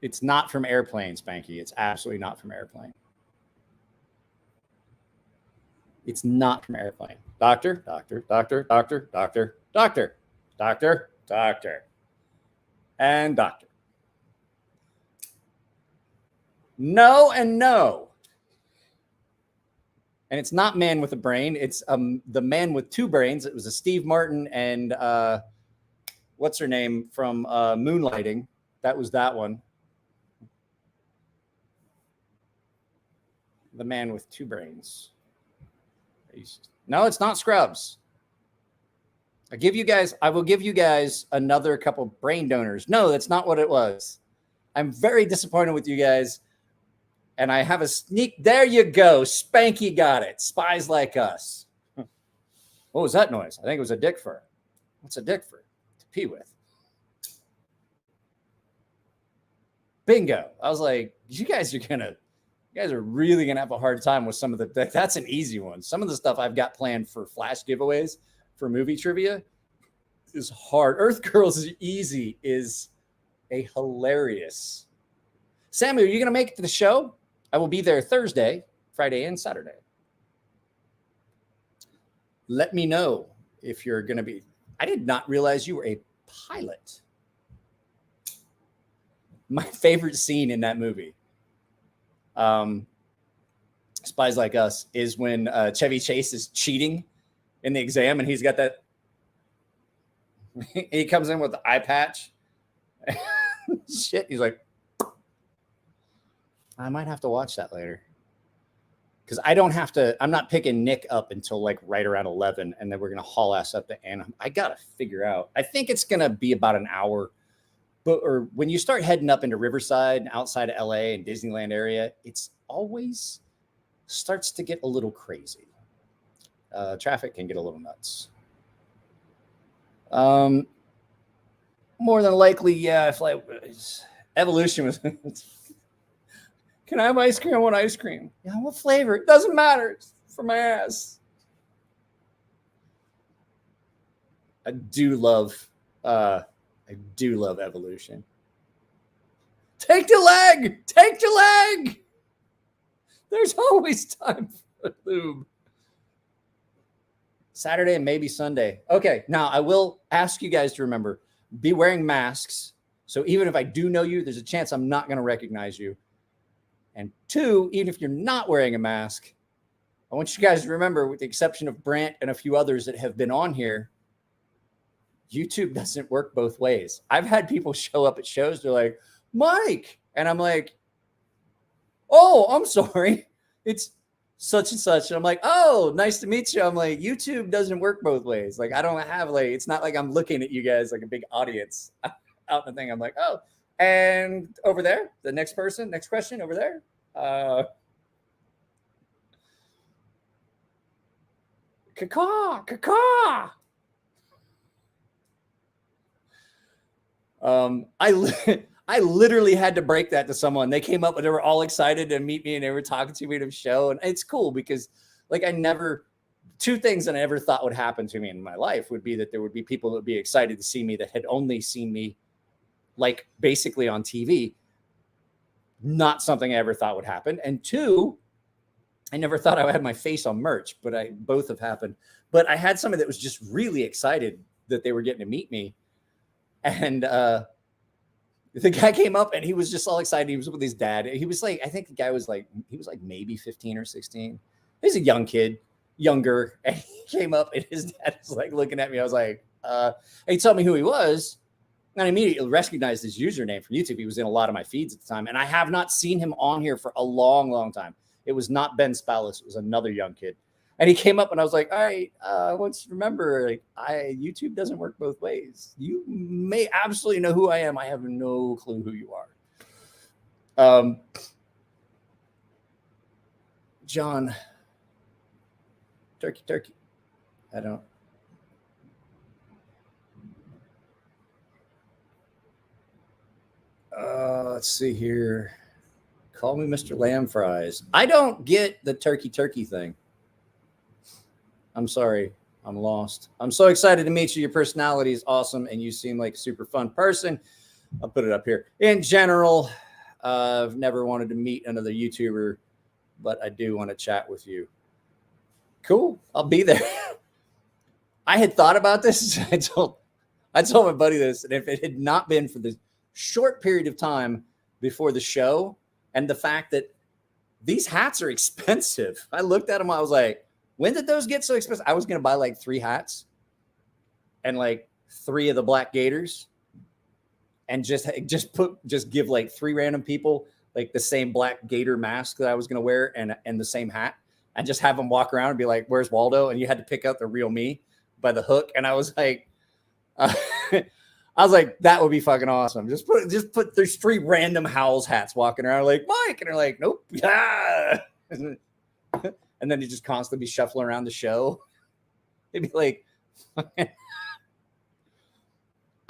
It's not from Airplane, Spanky. It's absolutely not from Airplane. It's not from Airplane. Doctor. And doctor. No and no. And it's not Man with a Brain. It's the Man with Two Brains. It was a Steve Martin and what's her name from Moonlighting. That was that one. The Man with Two Brains. No, it's not Scrubs. I will give you guys another couple brain donors. No, that's not what it was. I'm very disappointed with you guys. And I have a sneak. There you go. Spanky got it. Spies Like Us. What was that noise? I think it was a dick fur. What's a dick fur? To pee with. Bingo. I was like, you guys are really going to have a hard time with some of the, that's an easy one. Some of the stuff I've got planned for flash giveaways for movie trivia is hard. Earth Girls is easy is a hilarious. Sammy, are you going to make it to the show? I will be there Thursday, Friday, and Saturday. Let me know if you're going to be. I did not realize you were a pilot. My favorite scene in that movie, Spies Like Us, is when Chevy Chase is cheating in the exam, and he's got that. He comes in with the eye patch. Shit, he's like, I might have to watch that later. Because I don't have to, I'm not picking Nick up until like right around 11, and then we're going to haul ass up to Anaheim. I got to figure out. I think it's going to be about an hour. Or when you start heading up into Riverside and outside of LA and Disneyland area, it's always starts to get a little crazy. Traffic can get a little nuts. More than likely, yeah. If like Evolution was, can I have ice cream? I want ice cream. Yeah, what flavor? It doesn't matter. It's for my ass. I do love Evolution. Take the leg. Take the leg. There's always time for lube. Saturday and maybe Sunday. Okay, now I will ask you guys to remember, be wearing masks. So even if I do know you, there's a chance I'm not going to recognize you. And two, even if you're not wearing a mask, I want you guys to remember, with the exception of Brant and a few others that have been on here, YouTube doesn't work both ways. I've had people show up at shows. They're like, Mike. And I'm like, oh, I'm sorry. It's such and such. And I'm like, oh, nice to meet you. I'm like, YouTube doesn't work both ways. Like, I don't have like, it's not like I'm looking at you guys like a big audience out in the thing. I'm like, oh, and over there, the next person, next question over there. Caw. I literally had to break that to someone. They came up and they were all excited to meet me and they were talking to me at a show. And it's cool because like two things that I never thought would happen to me in my life would be that there would be people that would be excited to see me that had only seen me like basically on TV. Not something I ever thought would happen. And two, I never thought I would have my face on merch, but both have happened. But I had somebody that was just really excited that they were getting to meet me. And the guy came up and he was just all excited. He was with his dad. He was like, I think the guy was like, he was like maybe 15 or 16. He's a young kid, younger. And he came up and his dad was like looking at me. I was like, and he told me who he was. And I immediately recognized his username from YouTube. He was in a lot of my feeds at the time. And I have not seen him on here for a long, long time. It was not Ben Spallis. It was another young kid. And he came up and I was like, all right, I want you to remember, like, YouTube doesn't work both ways. You may absolutely know who I am. I have no clue who you are. John. Turkey. I don't. Let's see here. Call me Mr. Lamb Fries. I don't get the turkey thing. I'm sorry. I'm lost. I'm so excited to meet you. Your personality is awesome, and you seem like a super fun person. I'll put it up here. In general, I've never wanted to meet another YouTuber, but I do want to chat with you. Cool. I'll be there. I had thought about this. I told my buddy this, and if it had not been for the short period of time before the show and the fact that these hats are expensive, I looked at them. I was like, when did those get so expensive? I was going to buy like 3 hats and like 3 of the black gators and just give like 3 random people like the same black gator mask that I was going to wear and the same hat, and just have them walk around and be like, where's Waldo? And you had to pick out the real me by the hook. And I was like, that would be fucking awesome. Just put there's 3 random Howls hats walking around like, Mike. And they're like, nope. Yeah. And then you just constantly be shuffling around the show. It'd be like,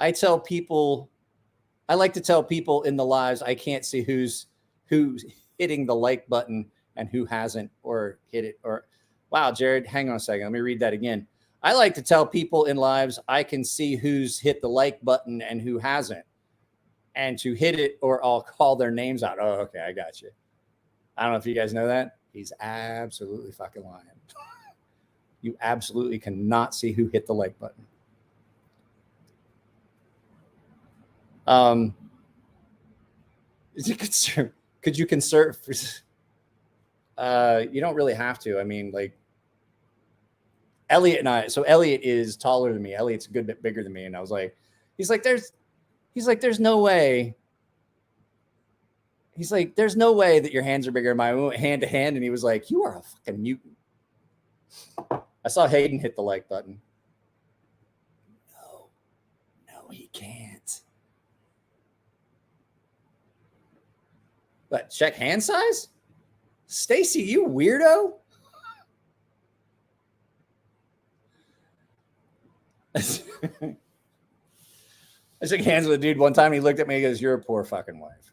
I like to tell people in the lives, I can't see who's hitting the like button and who hasn't or hit it. Or wow, Jared, hang on a second. Let me read that again. I like to tell people in lives, I can see who's hit the like button and who hasn't, and to hit it, or I'll call their names out. Oh, okay. I got you. I don't know if you guys know that. He's absolutely fucking lying. You absolutely cannot see who hit the like button. Could you conserve? You don't really have to. I mean, like Elliot and I. So Elliot is taller than me. Elliot's a good bit bigger than me, and I was like, there's no way. He's like, there's no way that your hands are bigger than my hand to hand. And he was like, you are a fucking mutant. I saw Hayden hit the like button. No, he can't. But check hand size? Stacy, you weirdo. I shook hands with a dude one time. He looked at me and goes, you're a poor fucking wife.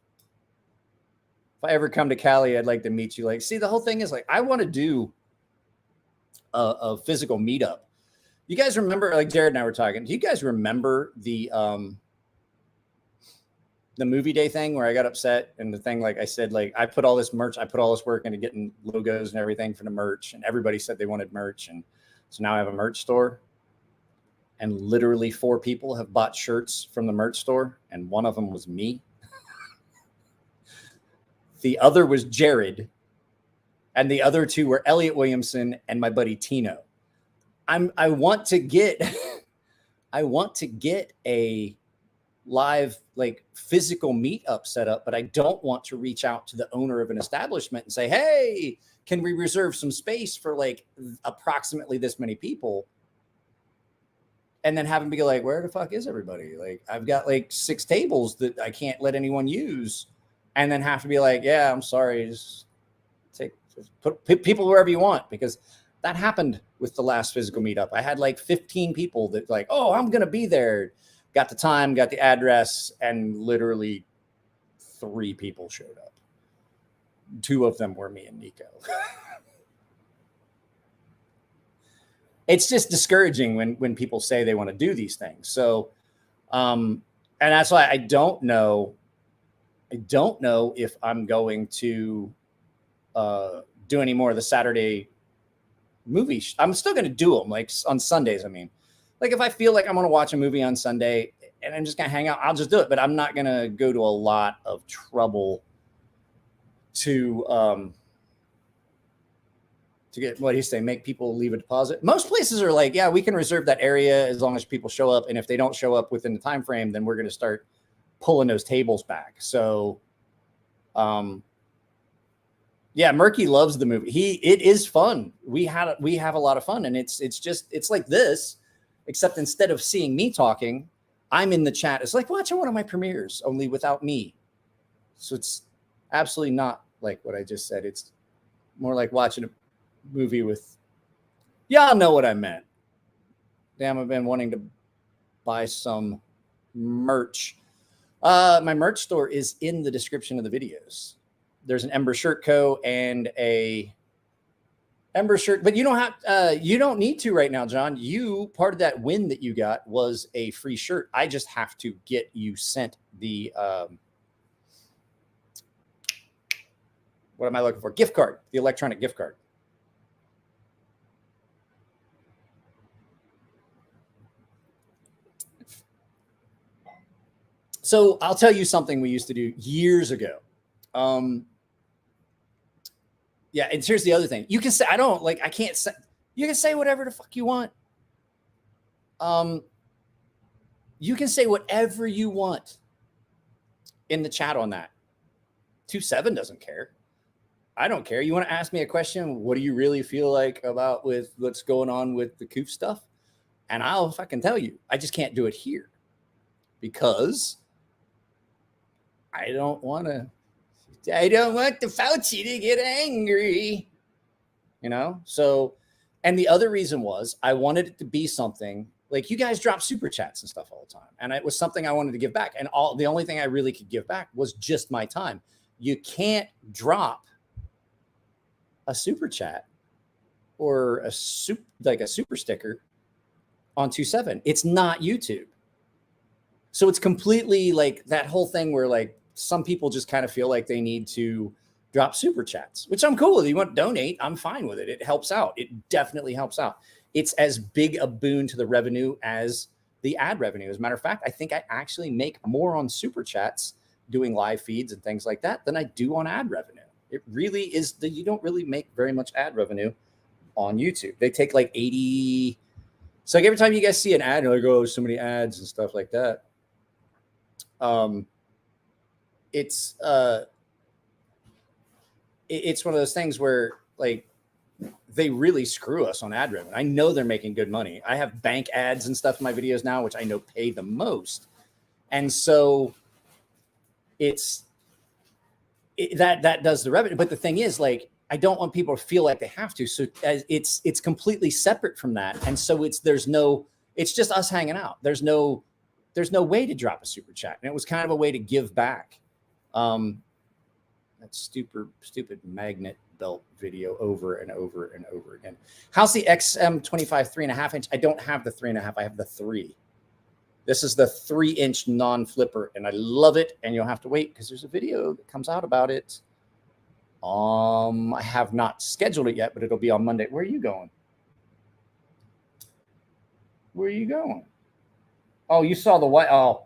If I ever come to Cali, I'd like to meet you. Like, see, the whole thing is like, I want to do a physical meetup. You guys remember, like Jared and I were talking, do you guys remember the movie day thing where I got upset and the thing, like I said, like I put all this merch, I put all this work into getting logos and everything for the merch, and everybody said they wanted merch. And so now I have a merch store, and literally 4 people have bought shirts from the merch store. And one of them was me. The other was Jared, and the other 2 were Elliot Williamson and my buddy Tino. I want to get a live, like physical meetup set up, but I don't want to reach out to the owner of an establishment and say, hey, can we reserve some space for like approximately this many people? And then have them be like, where the fuck is everybody? Like, I've got like 6 tables that I can't let anyone use. And then have to be like, yeah, I'm sorry. Just put people wherever you want, because that happened with the last physical meetup. I had like 15 people that like, oh, I'm going to be there. Got the time, got the address, and literally 3 people showed up. 2 of them were me and Nico. It's just discouraging when people say they want to do these things. So, and that's why I don't know if I'm going to do any more of the Saturday movies. I'm still going to do them, like on Sundays. I mean, like if I feel like I'm going to watch a movie on Sunday and I'm just going to hang out, I'll just do it. But I'm not going to go to a lot of trouble to get, what do you say, make people leave a deposit. Most places are like, yeah, we can reserve that area as long as people show up. And if they don't show up within the time frame, then we're going to start pulling those tables back. So, yeah, Murky loves the movie. It is fun. We have a lot of fun, and it's like this, except instead of seeing me talking, I'm in the chat. It's like watching one of my premieres, only without me. So it's absolutely not like what I just said. More like watching a movie with, y'all know what I meant. Damn, I've been wanting to buy some merch. My merch store is in the description of the videos. There's an Ember shirt co and a Ember shirt, but you don't need to right now, John. Part of that win that you got was a free shirt. I just have to get you sent the what am I looking for? Gift card, the electronic gift card. So I'll tell you something we used to do years ago. Yeah, and here's the other thing. You can say, I can't say, you can say whatever the fuck you want. You can say whatever you want in the chat on that. 2.7 doesn't care. I don't care. You want to ask me a question? What do you really feel like about with what's going on with the COOF stuff? And I'll fucking tell you. I just can't do it here because I don't want the Fauci to get angry, So, and the other reason was I wanted it to be something like you guys drop super chats and stuff all the time. And it was something I wanted to give back. And the only thing I really could give back was just my time. You can't drop a super chat or a super sticker on 2.7. It's not YouTube. So it's completely like that whole thing where like some people just kind of feel like they need to drop super chats, which I'm cool with. You want to donate, I'm fine with it. It helps out. It definitely helps out. It's as big a boon to the revenue as the ad revenue. As a matter of fact, I think I actually make more on super chats doing live feeds and things like that than I do on ad revenue. It really is you don't really make very much ad revenue on YouTube. They take like 80. So like every time you guys see an ad, you're like, oh, so many ads and stuff like that. It's one of those things where like they really screw us on ad revenue. I know they're making good money. I have bank ads and stuff in my videos now, which I know pay the most. And so that does the revenue. But the thing is, like, I don't want people to feel like they have to. So it's completely separate from that. And so it's just us hanging out. There's no way to drop a super chat. And it was kind of a way to give back. That stupid magnet belt video over and over and over again. How's the XM25 3.5 inch? I don't have the 3.5. I have the 3. This is the 3-inch non-flipper, and I love it. And you'll have to wait because there's a video that comes out about it. I have not scheduled it yet, but it'll be on Monday. Where are you going? Where are you going? Oh, you saw the white. Oh,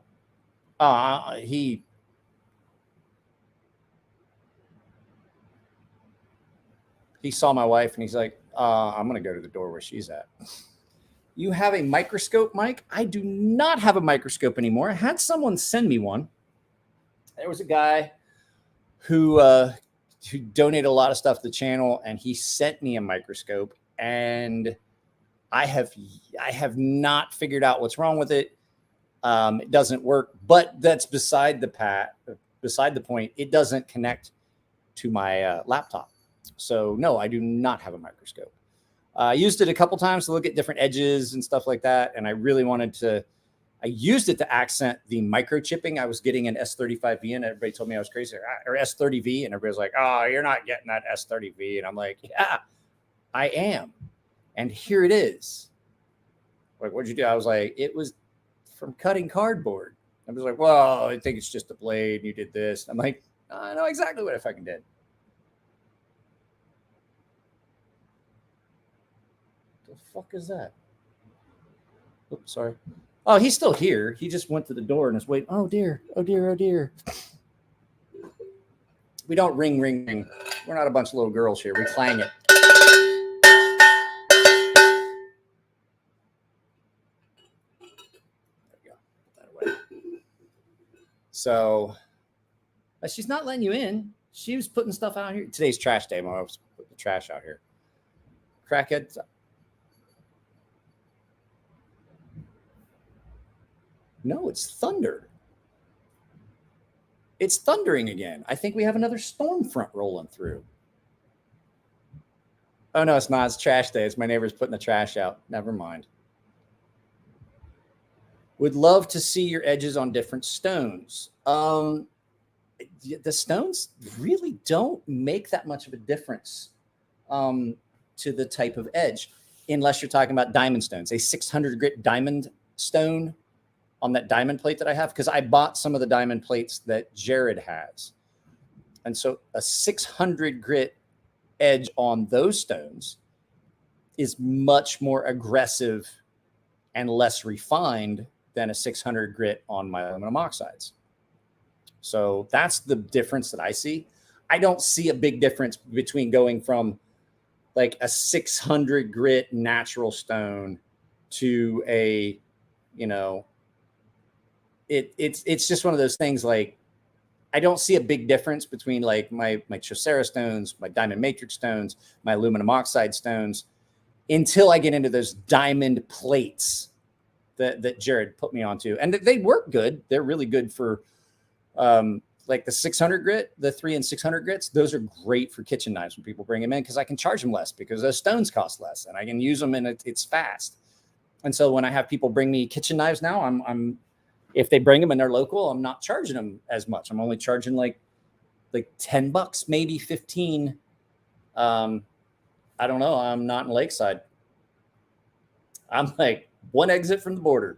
he saw my wife and he's like, I'm going to go to the door where she's at. You have a microscope, Mike? I do not have a microscope anymore. I had someone send me one. There was a guy who donated a lot of stuff to the channel, and he sent me a microscope, and I have not figured out what's wrong with it. It doesn't work, but that's beside the point. It doesn't connect to my laptop. So no, I do not have a microscope. I used it a couple times to look at different edges and stuff like that. And I really I used it to accent the microchipping. I was getting an S35V and everybody told me I was crazy, or S30V. And everybody's like, oh, you're not getting that S30V. And I'm like, yeah, I am. And here it is. Like, what'd you do? I was like, it was from cutting cardboard. I was like, well, I think it's just a blade. You did this. I'm like, I know exactly what I fucking did. The fuck is that? Oops, sorry. Oh, he's still here. He just went to the door and is waiting. Oh dear. Oh dear. Oh dear. We don't ring, ring, ring. We're not a bunch of little girls here. We clang it. There we go. Put that away. So she's not letting you in. She was putting stuff out here. Today's trash day. I was putting the trash out here. Crackhead. No, it's thunder. It's thundering again. I think we have another storm front rolling through. Oh, no, it's not. It's trash day. It's my neighbors putting the trash out. Never mind. Would love to see your edges on different stones. The stones really don't make that much of a difference to the type of edge, unless you're talking about diamond stones. A 600 grit diamond stone on that diamond plate that I have, because I bought some of the diamond plates that Jared has. And so a 600 grit edge on those stones is much more aggressive and less refined than a 600 grit on my aluminum oxides. So that's the difference that I see. I don't see a big difference between going from like a 600 grit natural stone to a, it's just one of those things. Like, I don't see a big difference between like my Chaucera stones, my diamond matrix stones, my aluminum oxide stones, until I get into those diamond plates that Jared put me onto. And they work good. They're really good for like the 600 grit, the 3 and 600 grits. Those are great for kitchen knives when people bring them in, because I can charge them less because those stones cost less and I can use them and it's fast. And so when I have people bring me kitchen knives now, I'm if they bring them and they're local, I'm not charging them as much. I'm only charging like $10, maybe 15. I don't know. I'm not in Lakeside. I'm like one exit from the border.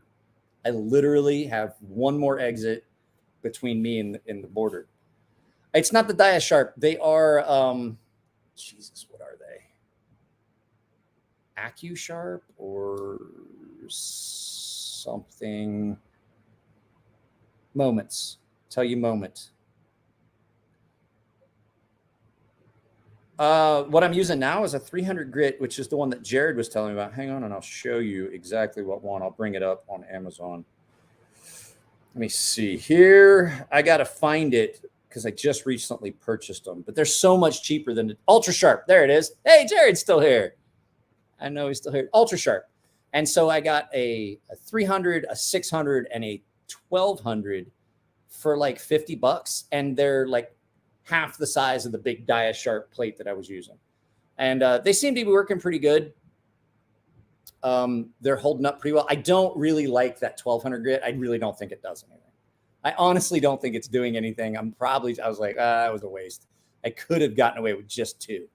I literally have one more exit between me and the border. It's not the DiaSharp. They are, Jesus, what are they? AccuSharp or something. Moments. Tell you moment. What I'm using now is a 300 grit, which is the one that Jared was telling me about. Hang on, and I'll show you exactly what one. I'll bring it up on Amazon. Let me see here. I got to find it because I just recently purchased them, but they're so much cheaper than Ultra Sharp. There it is. Hey, Jared's still here. I know he's still here. Ultra Sharp. And so I got a 300, a 600, and a 1200 for like $50. And they're like half the size of the big DiaSharp plate that I was using. And they seem to be working pretty good. They're holding up pretty well. I don't really like that 1200 grit. I really don't think it does anything. I honestly don't think it's doing anything. I was like, that was a waste. I could have gotten away with just 2,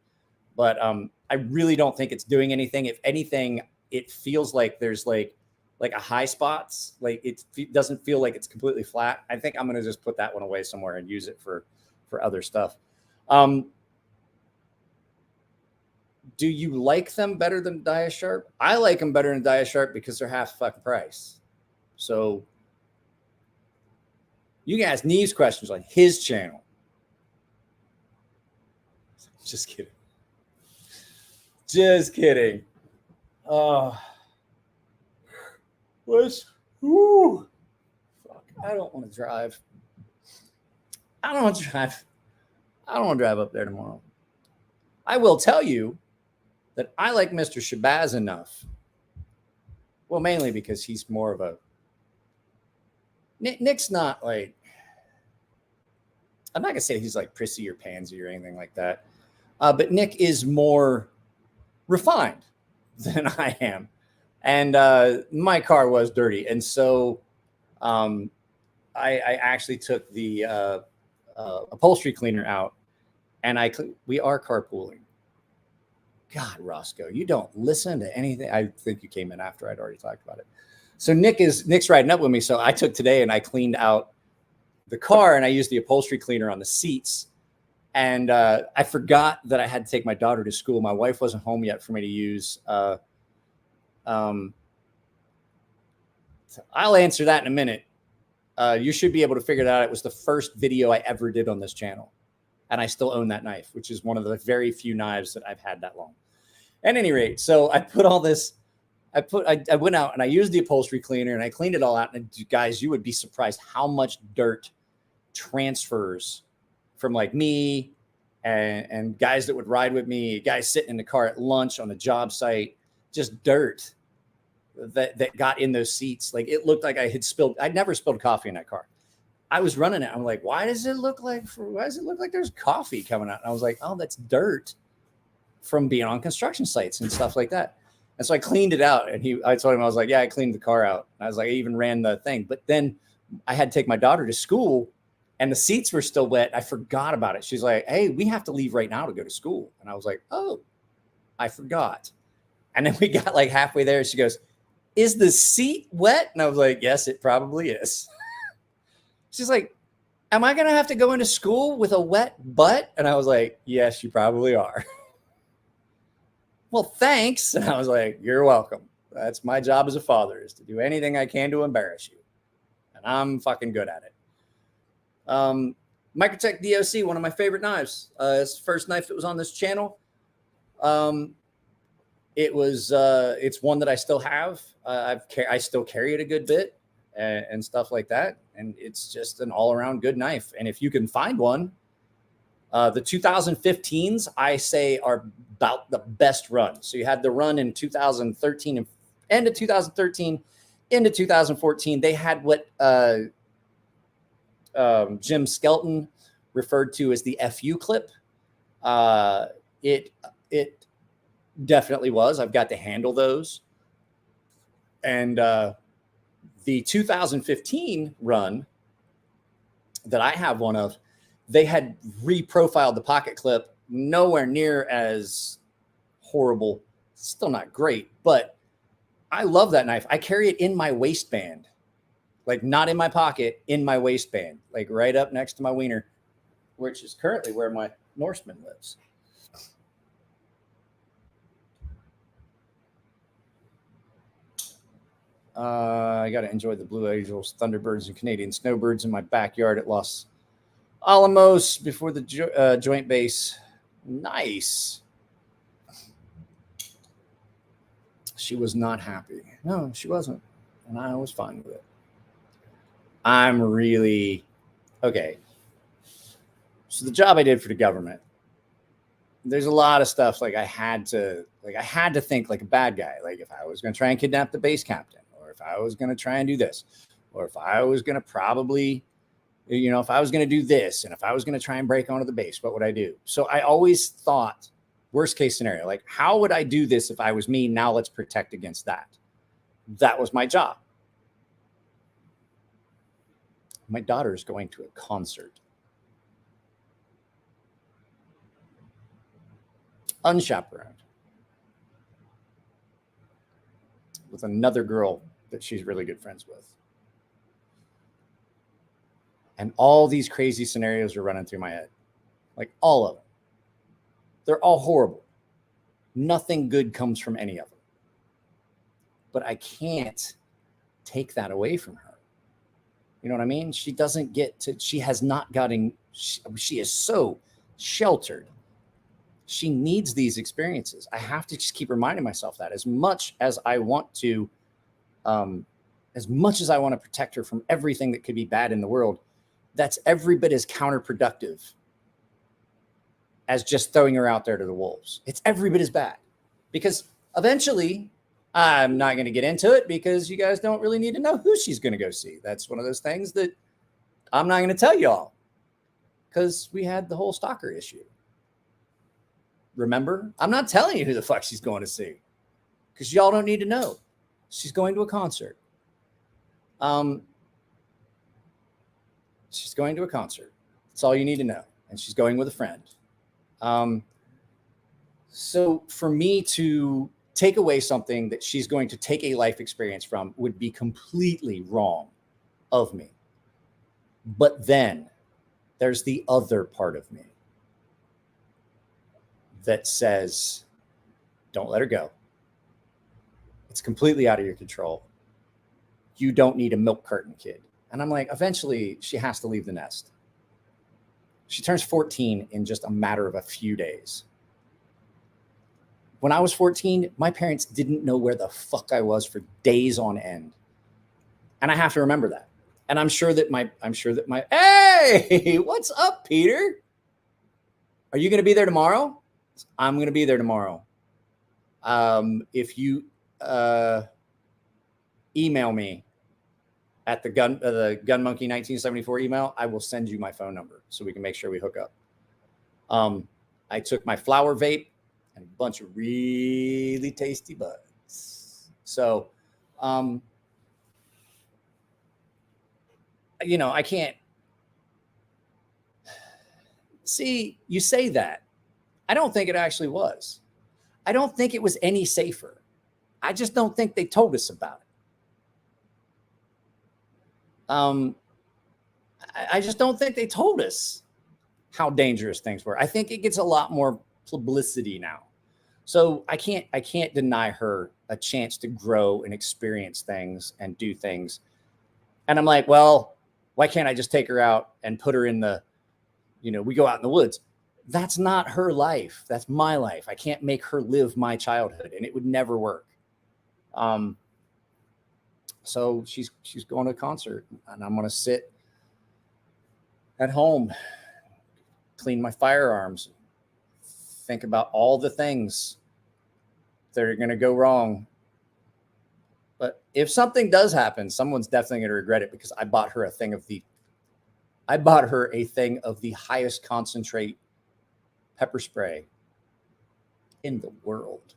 but I really don't think it's doing anything. If anything, it feels like there's like a high spots. Like it doesn't feel like it's completely flat. I think I'm going to just put that one away somewhere and use it for other stuff. Do you like them better than DiaSharp? I like them better than DiaSharp because they're half fucking price. So you can ask Neve's questions on his channel. Just kidding. Just kidding. Fuck. I don't want to drive. I don't want to drive up there tomorrow. I will tell you that I like Mr. Shabazz enough. Well, mainly because he's more of a... Nick's not like... I'm not going to say he's like prissy or pansy or anything like that. But Nick is more refined than I am. And my car was dirty. And so I actually took the upholstery cleaner out. And we are carpooling. God, Roscoe, you don't listen to anything. I think you came in after I'd already talked about it. So Nick's riding up with me. So I took today and I cleaned out the car and I used the upholstery cleaner on the seats. And I forgot that I had to take my daughter to school. My wife wasn't home yet for me to use. So I'll answer that in a minute. You should be able to figure that out. It was the first video I ever did on this channel. And I still own that knife, which is one of the very few knives that I've had that long. At any rate, so I put all this, I went out and I used the upholstery cleaner and I cleaned it all out. And guys, you would be surprised how much dirt transfers from like me and guys that would ride with me, guys sitting in the car at lunch on the job site, just dirt that got in those seats. Like it looked like I'd never spilled coffee in that car. I was running it. I'm like, why does it look like there's coffee coming out? And I was like, oh, that's dirt from being on construction sites and stuff like that. And so I cleaned it out. And I told him, I was like, yeah, I cleaned the car out. And I was like, I even ran the thing. But then I had to take my daughter to school and the seats were still wet. I forgot about it. She's like, hey, we have to leave right now to go to school. And I was like, oh, I forgot. And then we got like halfway there. She goes, is the seat wet? And I was like, yes, it probably is. She's like, am I going to have to go into school with a wet butt? And I was like, yes, you probably are. Well, thanks. And I was like, you're welcome. That's my job as a father, is to do anything I can to embarrass you. And I'm fucking good at it. Microtech DOC, one of my favorite knives. It's the first knife that was on this channel. It's one that I still have. I still carry it a good bit and stuff like that. And it's just an all around good knife. And if you can find one, the 2015s, I say, are about the best run. So you had the run in 2013 and end of 2013 into 2014. They had what Jim Skelton referred to as the FU clip. It definitely was. I've got to handle those. And the 2015 run that I have one of, they had reprofiled the pocket clip, nowhere near as horrible. Still not great, but I love that knife. I carry it in my waistband, like not in my pocket, in my waistband, like right up next to my wiener, which is currently where my Norseman lives. I got to enjoy the Blue Angels, Thunderbirds, and Canadian Snowbirds in my backyard at Los Alamos before the joint base. Nice. She was not happy. No, she wasn't. And I was fine with it. I'm really okay. So the job I did for the government, there's a lot of stuff like I had to think like a bad guy. Like if I was going to try and kidnap the base captain, or if I was going to try and do this, or if I was going to probably, if I was going to do this, and if I was going to try and break onto the base, what would I do? So I always thought worst case scenario, like how would I do this if I was me? Now let's protect against that. That was my job. My daughter is going to a concert. Unchaperoned. With another girl that she's really good friends with. And all these crazy scenarios are running through my head. Like all of them. They're all horrible. Nothing good comes from any of them. But I can't take that away from her. You know what I mean? She doesn't get to, she has not gotten, she is so sheltered. She needs these experiences. I have to just keep reminding myself that as much as I want to protect her from everything that could be bad in the world, that's every bit as counterproductive as just throwing her out there to the wolves. It's every bit as bad, because eventually, I'm not going to get into it because you guys don't really need to know who she's going to go see. That's one of those things that I'm not going to tell y'all because we had the whole stalker issue. Remember? I'm not telling you who the fuck she's going to see because y'all don't need to know. She's going to a concert. She's going to a concert. That's all you need to know. And she's going with a friend. So for me to take away something that she's going to take a life experience from would be completely wrong of me. But then there's the other part of me that says, don't let her go. It's completely out of your control. You don't need a milk carton kid. And I'm like, eventually she has to leave the nest. She turns 14 in just a matter of a few days. When I was 14, my parents didn't know where the fuck I was for days on end. And I have to remember that. And I'm sure that my, hey, what's up, Peter? Are you going to be there tomorrow? I'm going to be there tomorrow. If you email me at the Gun Monkey 1974 email, I will send you my phone number so we can make sure we hook up. I took my flower vape and a bunch of really tasty buds. So, you know, I can't see you say that. I don't think it actually was. I don't think it was any safer. I just don't think they told us about it. I just don't think they told us how dangerous things were. I think it gets a lot more publicity now. So I can't deny her a chance to grow and experience things and do things. And I'm like, well, why can't I just take her out and put her in the, you know, we go out in the woods. That's not her life. That's my life. I can't make her live my childhood, and it would never work. So she's going to a concert, and I'm going to sit at home, clean my firearms, think about all the things that are going to go wrong. But if something does happen, someone's definitely going to regret it, because I bought her a thing of the highest concentrate pepper spray in the world.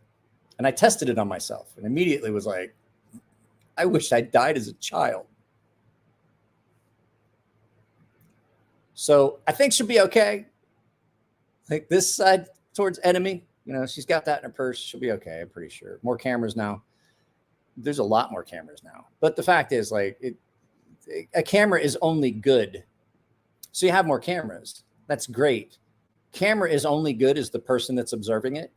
And I tested it on myself and immediately was like, I wish I died as a child. So I think she'll be okay. Like this side towards enemy, you know, she's got that in her purse. She'll be okay. I'm pretty sure. More cameras now. There's a lot more cameras now. But the fact is, like, a camera is only good. So you have more cameras. That's great. Camera is only good as the person that's observing it.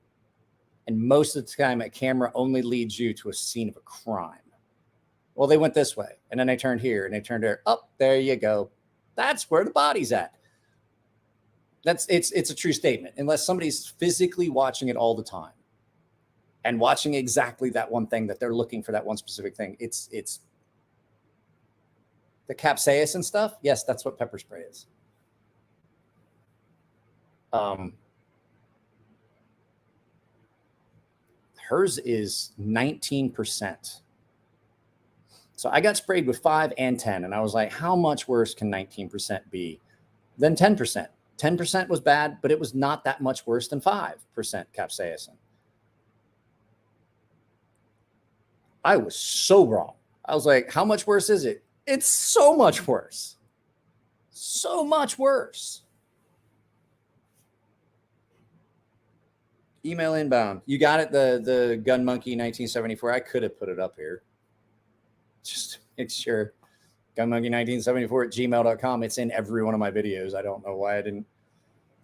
And most of the time, a camera only leads you to a scene of a crime. Well, they went this way, and then they turned here, and they turned there. Oh, there you go. That's where the body's at. It's a true statement. Unless somebody's physically watching it all the time and watching exactly that one thing that they're looking for, that one specific thing. It's the capsaicin stuff. Yes, that's what pepper spray is. Hers is 19%. So I got sprayed with 5 and 10, and I was like, how much worse can 19% be than 10%? 10% was bad, but it was not that much worse than 5% capsaicin. I was so wrong. I was like, how much worse is it? It's so much worse. So much worse. Email inbound. You got it, the Gun Monkey 1974. I could have put it up here. Just to make sure. gunmonkey1974@gmail.com. It's in every one of my videos. I don't know why I didn't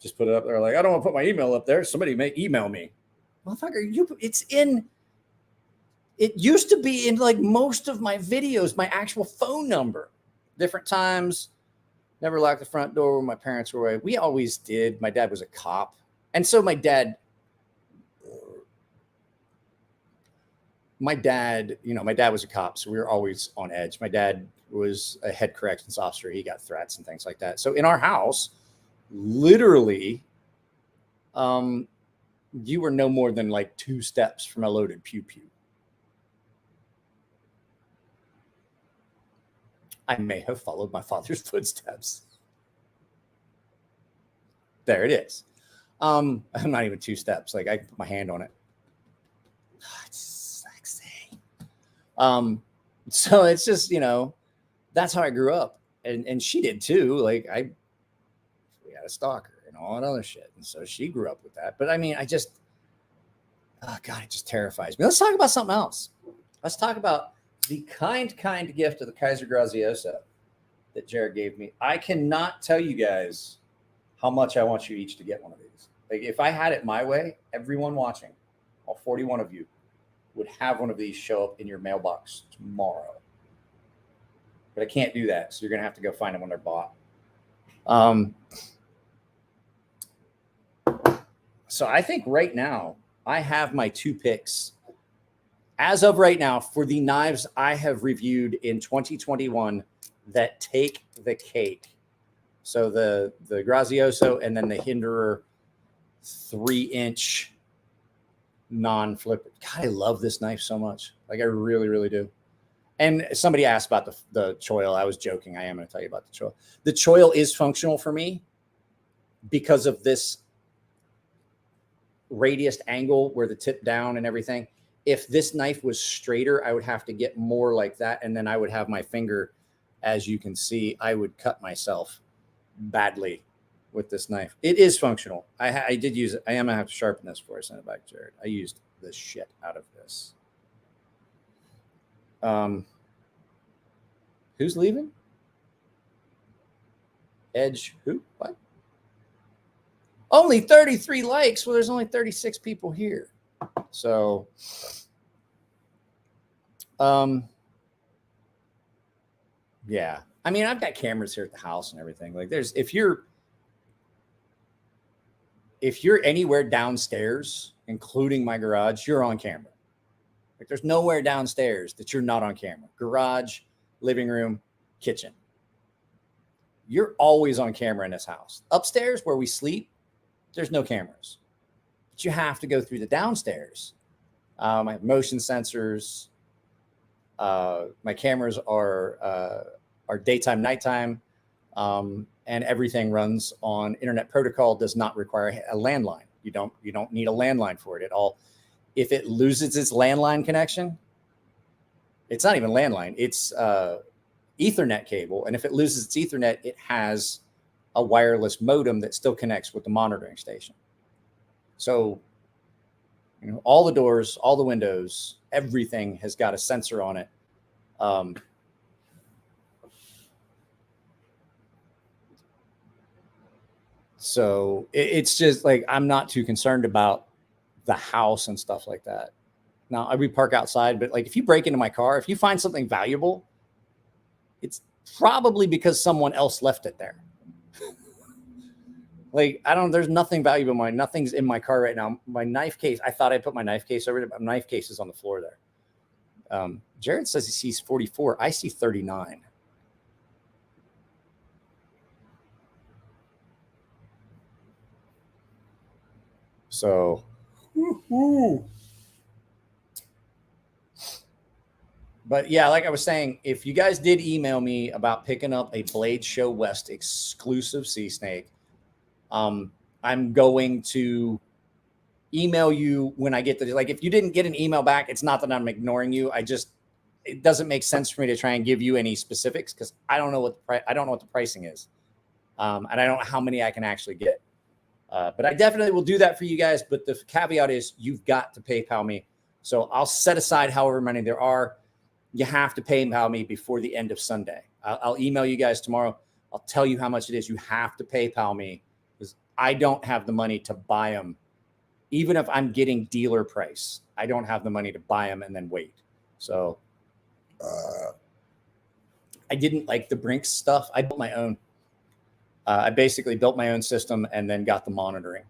just put it up there. Like, I don't want to put my email up there. Somebody may email me. Motherfucker, it used to be in like most of my videos, my actual phone number. Different times. Never locked the front door when my parents were away. We always did. My dad was a cop. And so my dad, was a cop, so we were always on edge. My dad was a head corrections officer. He got threats and things like that. So in our house, literally, you were no more than like 2 steps from a loaded pew-pew. I may have followed my father's footsteps. There it is. I'm not even 2 steps. Like, I can put my hand on it. It's sexy. So it's just, that's how I grew up. And she did too. Like, we had a stalker and all that other shit. And so she grew up with that. But I mean, it just terrifies me. Let's talk about something else. Let's talk about the kind gift of the Kaiser Grazioso that Jared gave me. I cannot tell you guys how much I want you each to get one of these. Like, if I had it my way, everyone watching, all 41 of you, would have one of these show up in your mailbox tomorrow. But I can't do that, so you're going to have to go find them when they're bought. So I think right now I have my 2 picks as of right now for the knives I have reviewed in 2021 that take the cake. So the Grazioso and then the Hinderer 3-inch non-flipper. God, I love this knife so much. Like, I really, really do. And somebody asked about the choil. I was joking. I am going to tell you about the choil. The choil is functional for me because of this radius angle where the tip down and everything. If this knife was straighter, I would have to get more like that. And then I would have my finger, as you can see, I would cut myself badly with this knife. It is functional. I did use it. I am going to have to sharpen this before I send it back to Jared. I used the shit out of this. Who's leaving? Edge who? What? Only 33 likes. Well, there's only 36 people here. So, yeah. I mean, I've got cameras here at the house and everything. Like, there's if you're anywhere downstairs, including my garage, you're on camera. Like, there's nowhere downstairs that you're not on camera. Garage, living room, kitchen. You're always on camera in this house. Upstairs where we sleep, there's no cameras. But you have to go through the downstairs. I have motion sensors. My cameras are daytime, nighttime, and everything runs on internet protocol. Does not require a landline. You don't need a landline for it at all. If it loses its landline connection, it's not even landline. It's Ethernet cable, and if it loses its Ethernet, it has a wireless modem that still connects with the monitoring station. So, you know, all the doors, all the windows, everything has got a sensor on it. So it's just like, I'm not too concerned about the house and stuff like that. Now, we park outside, but like if you break into my car, if you find something valuable, it's probably because someone else left it there. Like, there's nothing valuable nothing's in my car right now. My knife case, I thought I put my knife case over there, but my knife case is on the floor there. Jared says he sees 44. I see 39. So, but yeah, like I was saying, if you guys did email me about picking up a Blade Show West exclusive sea snake, I'm going to email you when I get like, if you didn't get an email back, it's not that I'm ignoring you. It doesn't make sense for me to try and give you any specifics because I don't know what the pricing is. And I don't know how many I can actually get. But I definitely will do that for you guys. But the caveat is you've got to PayPal me. So I'll set aside however many there are. You have to PayPal me before the end of Sunday. I'll email you guys tomorrow. I'll tell you how much it is. You have to PayPal me because I don't have the money to buy them. Even if I'm getting dealer price, I don't have the money to buy them and then wait. So I didn't like the Brinks stuff. I built my own. I basically built my own system and then got the monitoring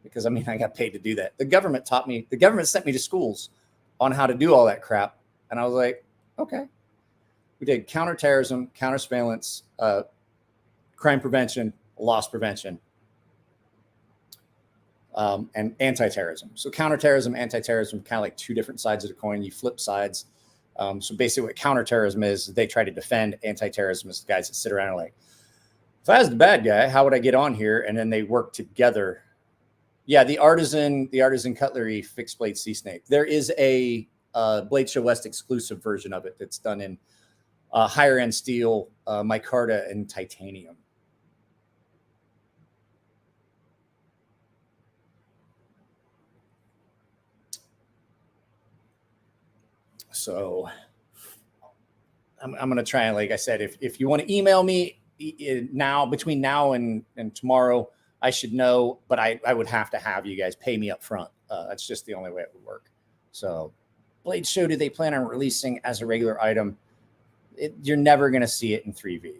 because, I mean, I got paid to do that. The government sent me to schools on how to do all that crap. And I was like, okay. We did counterterrorism, countersurveillance, crime prevention, loss prevention, and anti-terrorism. So counterterrorism, anti-terrorism, kind of like two different sides of the coin. You flip sides. So basically what counterterrorism is, they try to defend. Anti-terrorism is the guys that sit around and like, if I was the bad guy, how would I get on here? And then they work together. Yeah, the artisan cutlery fixed blade sea snake. There is a Blade Show West exclusive version of it that's done in higher end steel, micarta, and titanium. So I'm going to try and, like I said, if you want to email me now, between now and tomorrow, I should know, but I would have to have you guys pay me up front. That's just the only way it would work. So Blade Show, do they plan on releasing as a regular item? You're never going to see it in 3V.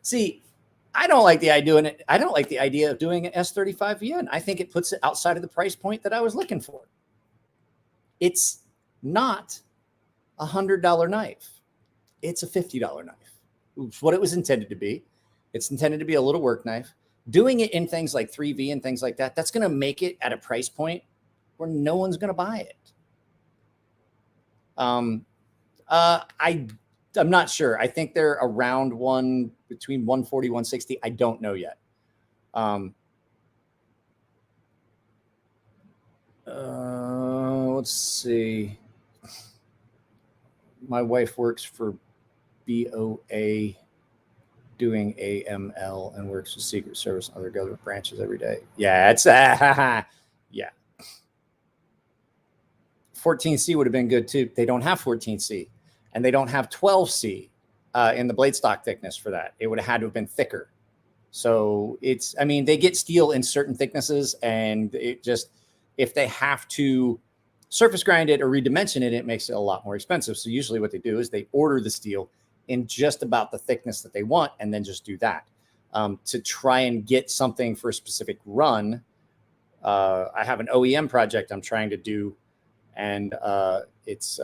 See, I don't like the idea of doing an S35VN. I think it puts it outside of the price point that I was looking for. It's not a $100 knife. It's a $50 knife. It's what it was intended to be. It's intended to be a little work knife. Doing it in things like 3V and things like that, that's going to make it at a price point where no one's going to buy it. I'm not sure. I think they're around between 140, 160. I don't know yet. Let's see. My wife works for BOA doing AML and works with Secret Service and other government branches every day. Yeah, it's yeah. 14C would have been good too. They don't have 14C, and they don't have 12C in the blade stock thickness for that. It would have had to have been thicker. So it's, I mean, they get steel in certain thicknesses, and it just, if they have to surface grind it or redimension it, it makes it a lot more expensive. So usually what they do is they order the steel in just about the thickness that they want, and then just do that to try and get something for a specific run. I have an OEM project I'm trying to do, and it's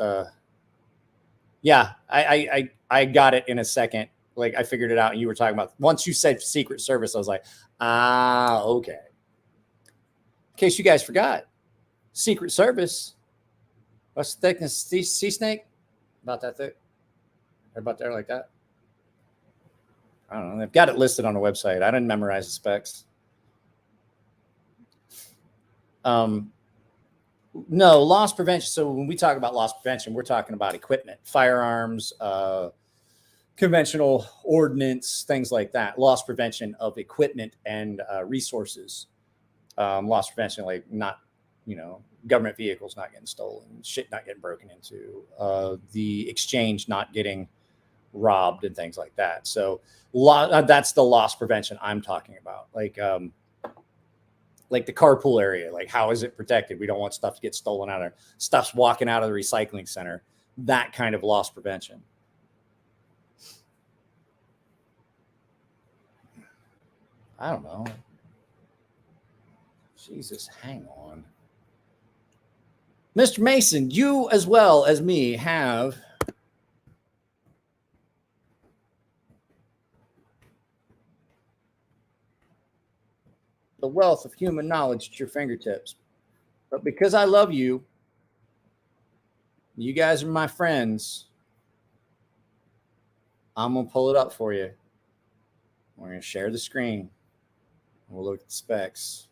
yeah, I got it in a second. Like, I figured it out, and you were talking about, once you said Secret Service, I was like, okay. In case you guys forgot, Secret Service, what's the thickness? Sea snake? About that thick? Or about there like that? I don't know. They've got it listed on the website. I didn't memorize the specs. No, loss prevention. So when we talk about loss prevention, we're talking about equipment, firearms, conventional ordnance, things like that. Loss prevention of equipment and resources. Loss prevention, like not, government vehicles not getting stolen, shit not getting broken into, the exchange not getting robbed and things like that. So that's the loss prevention I'm talking about. Like the carpool area, like how is it protected? We don't want stuff to get stolen out of, stuff's walking out of the recycling center, that kind of loss prevention. I don't know. Jesus, hang on. Mr. Mason, you as well as me have the wealth of human knowledge at your fingertips. But because I love you, you guys are my friends, I'm going to pull it up for you. We're going to share the screen. We'll look at the specs.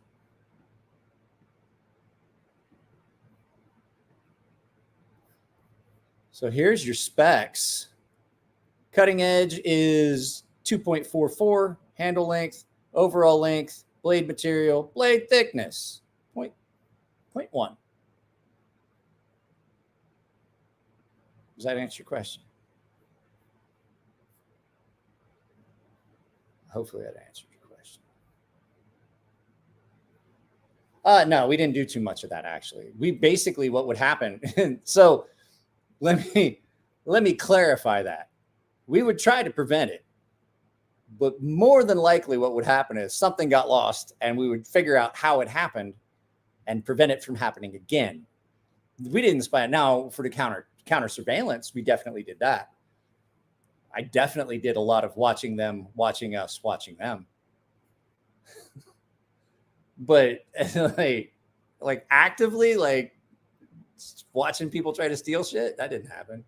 So here's your specs. Cutting edge is 2.44, handle length, overall length, blade material, blade thickness, 0.1. Does that answer your question? Hopefully that answered your question. No, we didn't do too much of that, actually. We basically, what would happen, so let me clarify that. We would try to prevent it, but more than likely what would happen is something got lost, and we would figure out how it happened and prevent it from happening again. We didn't spy it. Now, for the counter surveillance, we definitely did that. I definitely did a lot of watching them, watching us, watching them. But like actively, like watching people try to steal shit, that didn't happen.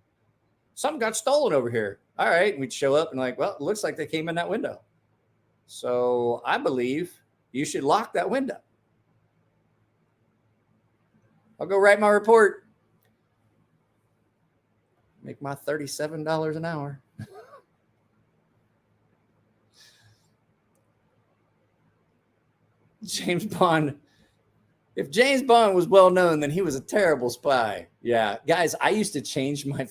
Something got stolen over here. All right. And we'd show up and like, well, it looks like they came in that window. So I believe you should lock that window. I'll go write my report. Make my $37 an hour. James Bond. If James Bond was well known, then he was a terrible spy. Yeah, guys, I used to change my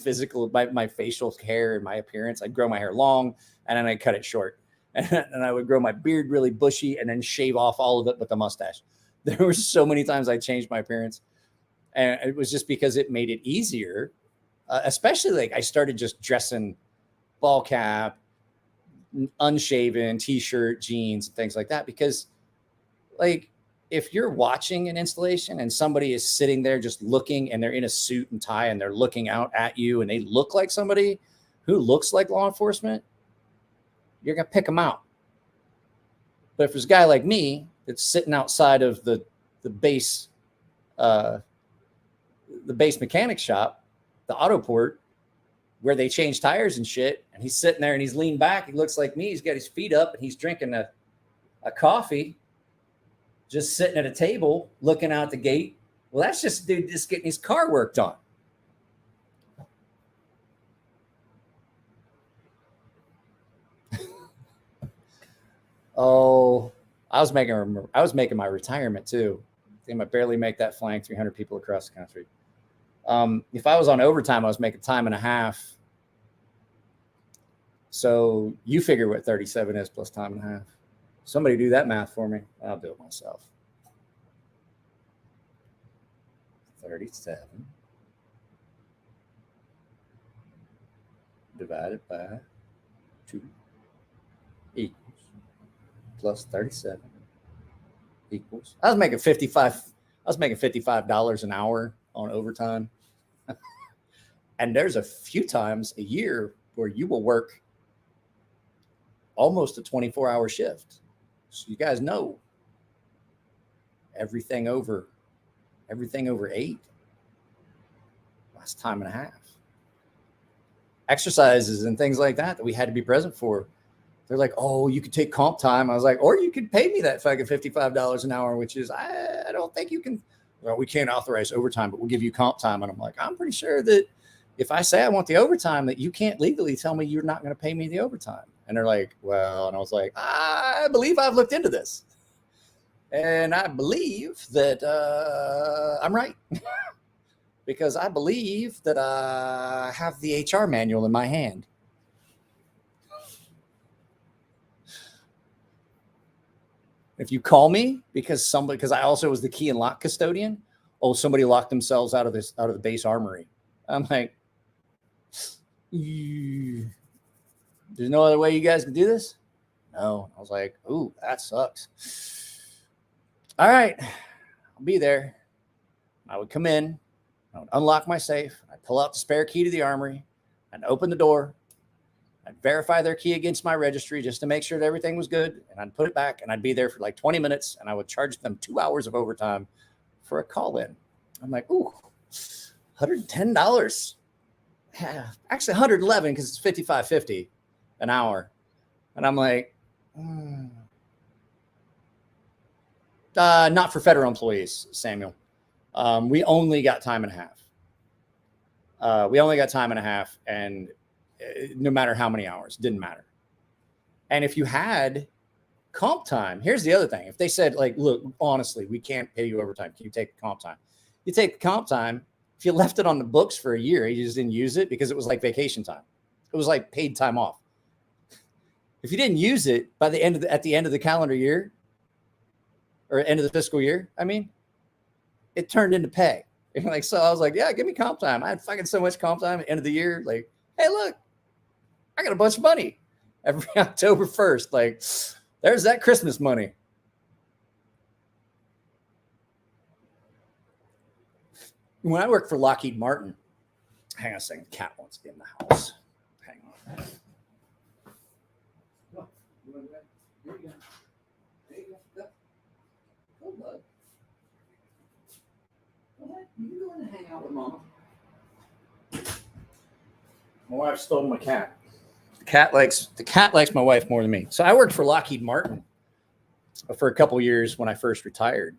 my facial hair and my appearance. I'd grow my hair long and then I'd cut it short. And I would grow my beard really bushy and then shave off all of it with a mustache. There were so many times I changed my appearance. And it was just because it made it easier. Especially like I started just dressing ball cap, unshaven, t-shirt, jeans, and things like that. Because like if you're watching an installation and somebody is sitting there just looking and they're in a suit and tie and they're looking out at you and they look like somebody who looks like law enforcement, you're going to pick them out. But if there's a guy like me that's sitting outside of the base mechanic shop, the auto port, where they change tires and shit, and he's sitting there and he's leaned back, he looks like me, he's got his feet up and he's drinking a coffee, just sitting at a table looking out the gate, Well, that's just a dude just getting his car worked on. Oh, I was making my retirement too. I think I barely make that flying 300 people across the country. If I was on overtime, I was making time and a half. So you figure what 37 is plus time and a half. Somebody do that math for me. I'll do it myself. 37 divided by 2 equals plus 37 equals. I was making $55 an hour on overtime. And there's a few times a year where you will work almost a 24-hour shift. So you guys know everything over 8, that's time and a half. Exercises and things like that we had to be present for. They're like, oh, you could take comp time. I was like, or you could pay me that fucking $55 an hour, which is, I don't think you can. Well, we can't authorize overtime, but we'll give you comp time. And I'm like, I'm pretty sure that if I say I want the overtime, that you can't legally tell me you're not going to pay me the overtime. And they're like, well, and I was like, I believe I've looked into this. And I believe that I'm right. Because I believe that I have the HR manual in my hand. If you call me because I also was the key and lock custodian. Oh, somebody locked themselves out of the base armory. I'm like, there's no other way you guys can do this? No. I was like, ooh, that sucks. All right, I'll be there. I would come in, I would unlock my safe, I'd pull out the spare key to the armory, I'd open the door, I'd verify their key against my registry just to make sure that everything was good, and I'd put it back, and I'd be there for like 20 minutes, and I would charge them 2 hours of overtime for a call-in. I'm like, ooh, $110. Actually, $111 because it's $55.50 an hour. And I'm like, not for federal employees, Samuel. We only got time and a half. And no matter how many hours, didn't matter. And if you had comp time, here's the other thing. If they said, like, look, honestly, we can't pay you overtime. Can you take the comp time? You take the comp time. If you left it on the books for a year, you just didn't use it because it was like vacation time. It was like paid time off. If you didn't use it by at the end of the calendar year or end of the fiscal year, I mean, it turned into pay. And like, so I was like, yeah, give me comp time. I had fucking so much comp time at the end of the year. Like, hey, look, I got a bunch of money every October 1st. Like, there's that Christmas money. When I worked for Lockheed Martin, hang on a second, cat wants to get in the house. Hang on. Oh, there you go. There you go. Oh, bud. Go ahead. You can go in and hang out with Mama. My wife stole my cat. The cat likes my wife more than me. So I worked for Lockheed Martin for a couple years when I first retired.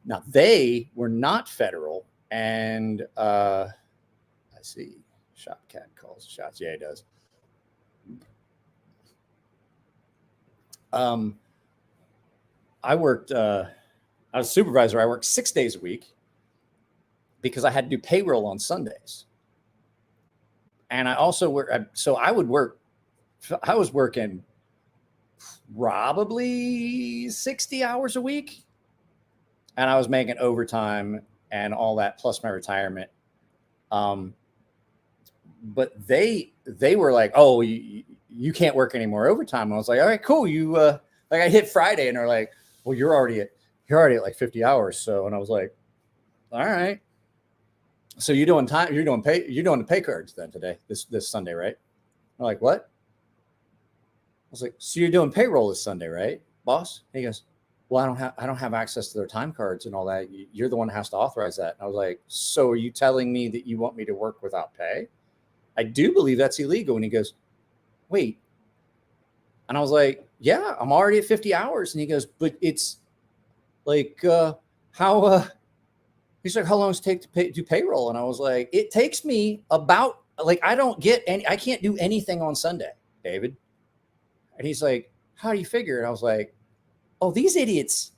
Now, they were not federal. And I see Shop Cat calls shots. Yeah, he does. I worked, I was a supervisor. I worked 6 days a week because I had to do payroll on Sundays. And I also I was working probably 60 hours a week. And I was making overtime and all that, plus my retirement. But they were like, oh, you can't work any more overtime. And I was like, all right, cool. You like I hit Friday and they're like, well, you're already at like 50 hours. So, and I was like, all right. So you're doing the pay cards then today, this Sunday, right? I'm like, what? I was like, so you're doing payroll this Sunday, right, boss? And he goes, well, I don't have access to their time cards and all that. You're the one who has to authorize that. And I was like, so are you telling me that you want me to work without pay? I do believe that's illegal. And he goes, wait. And I was like, yeah, I'm already at 50 hours. And he goes, but it's like, how He's like, how long does it take to do payroll? And I was like, it takes me about, like, I can't do anything on Sunday, David. And he's like, how do you figure? And I was like, oh, these idiots.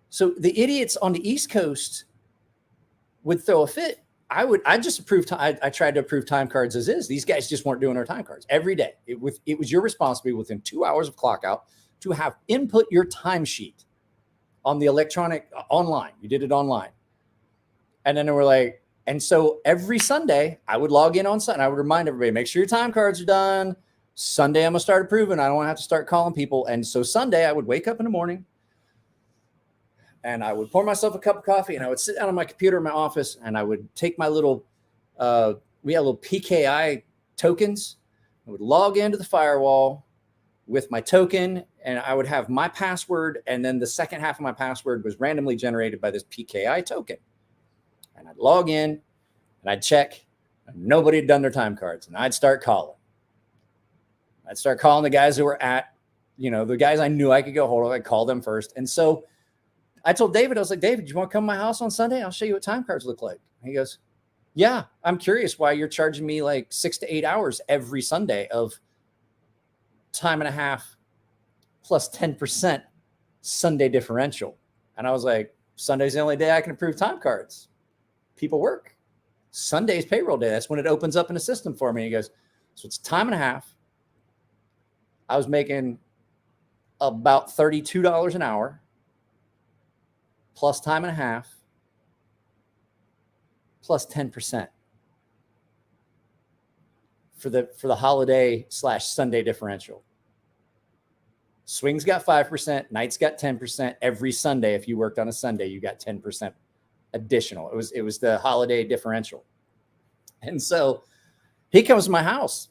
So the idiots on the East Coast would throw a fit. I just approved. I tried to approve time cards as is. These guys just weren't doing their time cards every day. It was your responsibility within 2 hours of clock out to have input your timesheet on the electronic online. You did it online. And then they were like, and so every Sunday I would log in on Sunday. I would remind everybody, make sure your time cards are done. Sunday, I'm going to start approving. I don't want to have to start calling people. And so Sunday I would wake up in the morning and I would pour myself a cup of coffee and I would sit down on my computer in my office and I would take my little, we had little PKI tokens. I would log into the firewall with my token and I would have my password. And then the second half of my password was randomly generated by this PKI token. And I'd log in and I'd check and nobody had done their time cards. And I'd start calling. I'd start calling the guys who were at, the guys I knew I could go hold of. I'd call them first. And so I told David, I was like, David, you want to come to my house on Sunday? I'll show you what time cards look like. And he goes, yeah, I'm curious why you're charging me like 6 to 8 hours every Sunday of time and a half plus 10% Sunday differential. And I was like, Sunday's the only day I can approve time cards. People work. Sunday's payroll day. That's when it opens up in the system for me. He goes, so it's time and a half. I was making about $32 an hour plus time and a half plus 10% for the holiday / Sunday differential. Swings got 5%, nights got 10%. Every Sunday, if you worked on a Sunday, you got 10% additional. It was the holiday differential. And so he comes to my house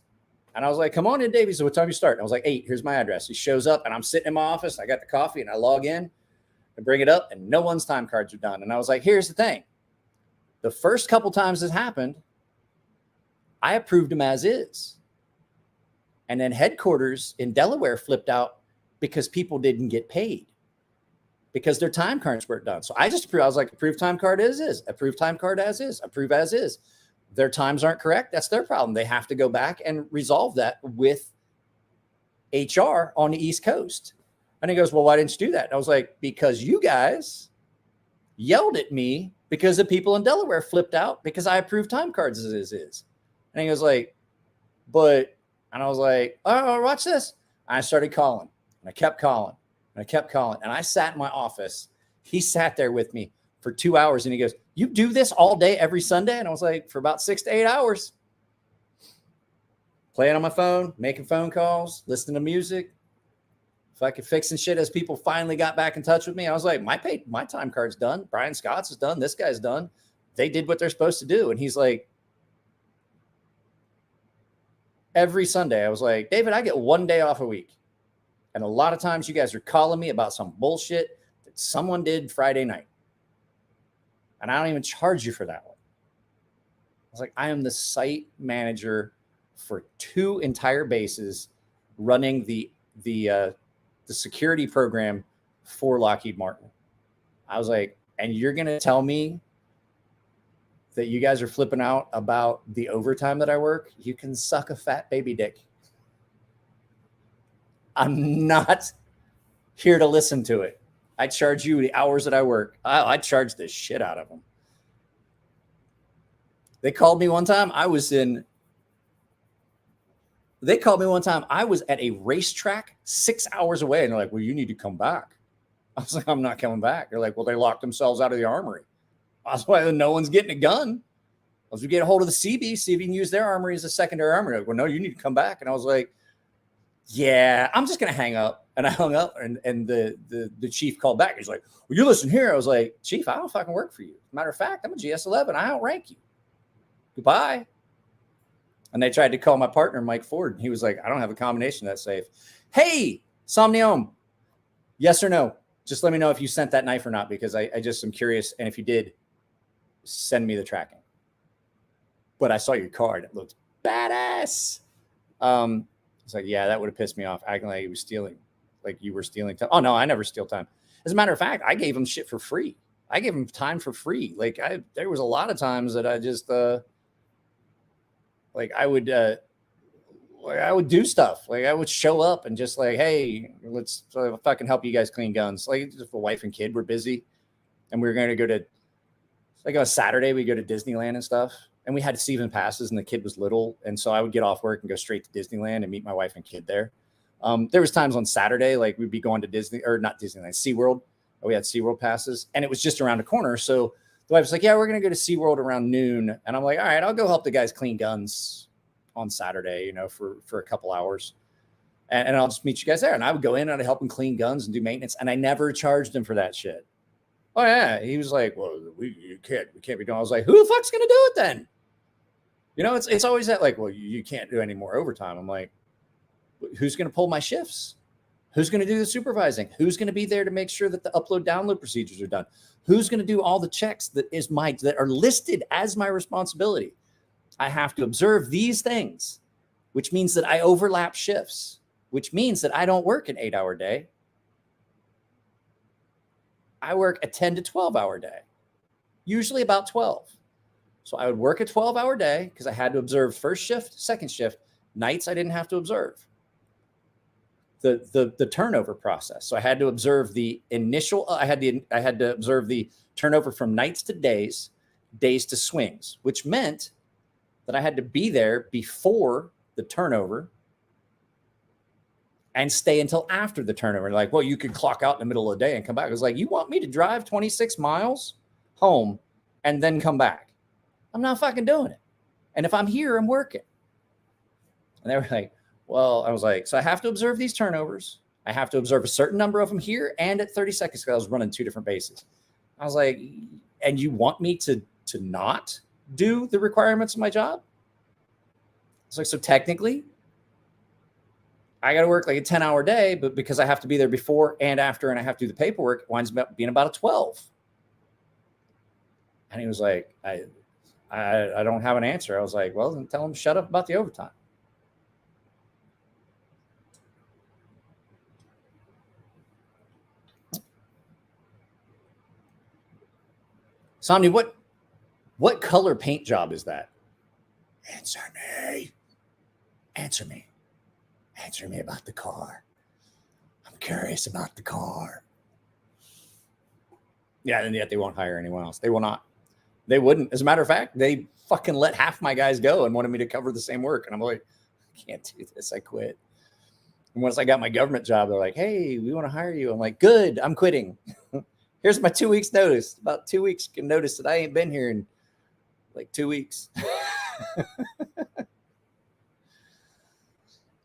and I was like, come on in, Davey. So what time you start? And I was like, 8, here's my address. He shows up and I'm sitting in my office. I got the coffee and I log in and bring it up and no one's time cards are done. And I was like, here's the thing. The first couple times this happened, I approved them as is. And then headquarters in Delaware flipped out because people didn't get paid because their time cards weren't done. So I just approved. I was like, approve time card as is, approve time card as is, approve as is. Their times aren't correct. That's their problem. They have to go back and resolve that with HR on the East Coast. And he goes, well, why didn't you do that? And I was like, because you guys yelled at me because the people in Delaware flipped out because I approved time cards as is. And he goes like, and I was like, oh, watch this. And I started calling and I kept calling and I kept calling. And I sat in my office. He sat there with me for 2 hours and he goes, you do this all day, every Sunday? And I was like, for about 6 to 8 hours. Playing on my phone, making phone calls, listening to music. Fucking fixing shit as people finally got back in touch with me. I was like, my time card's done. Brian Scott's is done. This guy's done. They did what they're supposed to do. And he's like, every Sunday, I was like, David, I get 1 day off a week. And a lot of times you guys are calling me about some bullshit that someone did Friday night. And I don't even charge you for that one. I was like, I am the site manager for 2 entire bases running the security program for Lockheed Martin. I was like, and you're going to tell me that you guys are flipping out about the overtime that I work? You can suck a fat baby dick. I'm not here to listen to it. I charge you the hours that I work. I charge the shit out of them. They called me one time. I was at a racetrack 6 hours away. And they're like, well, you need to come back. I was like, I'm not coming back. They're like, well, they locked themselves out of the armory. That's why no one's getting a gun. As we get a hold of the CB, see if you can use their armory as a secondary armory. Like, well, no, you need to come back. And I was like, yeah, I'm just going to hang up. And I hung up and the chief called back. He's like, well, you listen here. I was like, Chief, I don't fucking work for you. Matter of fact, I'm a GS-11. I outrank you. Goodbye. And they tried to call my partner, Mike Ford. And he was like, I don't have a combination that safe. Hey, Somnium. Yes or no? Just let me know if you sent that knife or not, because I just am curious. And if you did, send me the tracking. But I saw your card. It looked badass. It's like, yeah, that would have pissed me off. Acting like he was stealing, like you were stealing time. Oh, no, I never steal time. As a matter of fact, I gave him shit for free. I give them time for free. Like there was a lot of times that I just like I would do stuff. Like I would show up and just like, hey, let's fucking help you guys clean guns. Like if a wife and kid were busy and we were going to go to, like on a Saturday, we go to Disneyland and stuff. And we had season passes and the kid was little. And so I would get off work and go straight to Disneyland and meet my wife and kid there. There was times on Saturday, like we'd be going to Disney or not Disneyland, SeaWorld. We had SeaWorld passes and it was just around the corner. So the wife was like, yeah, we're going to go to SeaWorld around noon. And I'm like, all right, I'll go help the guys clean guns on Saturday, you know, for a couple hours. And I'll just meet you guys there. And I would go in and I'd help them clean guns and do maintenance. And I never charged him for that shit. Oh yeah. He was like, well, we can't be doing. I was like, who the fuck's going to do it then? You know, it's always that like, well, you can't do any more overtime. I'm like, who's going to pull my shifts? Who's going to do the supervising? Who's going to be there to make sure that the upload download procedures are done? Who's going to do all the checks that are listed as my responsibility? I have to observe these things, which means that I overlap shifts, which means that I don't work an 8-hour day. I work a 10 to 12-hour day, usually about 12. So I would work a 12-hour day because I had to observe first shift, second shift. Nights I didn't have to observe the turnover process. So I had to observe the initial. I had to observe the turnover from nights to days to swings, which meant that I had to be there before the turnover and stay until after the turnover. Like, well, you could clock out in the middle of the day and come back. I was like, you want me to drive 26 miles home and then come back? I'm not fucking doing it. And if I'm here, I'm working. And they were like, well, I was like, so I have to observe these turnovers. I have to observe a certain number of them here and at 30 seconds because I was running 2 different bases. I was like, and you want me to not do the requirements of my job? It's like, so technically, I got to work like a 10-hour day, but because I have to be there before and after, and I have to do the paperwork, it winds up being about a 12. And he was like, I don't have an answer. I was like, well, then tell him shut up about the overtime. Somni, what color paint job is that? Answer me. Answer me. Answer me about the car. I'm curious about the car. Yeah, and yet they won't hire anyone else. They will not. They wouldn't. As a matter of fact, they fucking let half my guys go and wanted me to cover the same work. And I'm like, I can't do this. I quit. And once I got my government job, they're like, hey, we want to hire you. I'm like, good, I'm quitting. Here's my 2 weeks notice. About 2 weeks can notice that I ain't been here in like 2 weeks.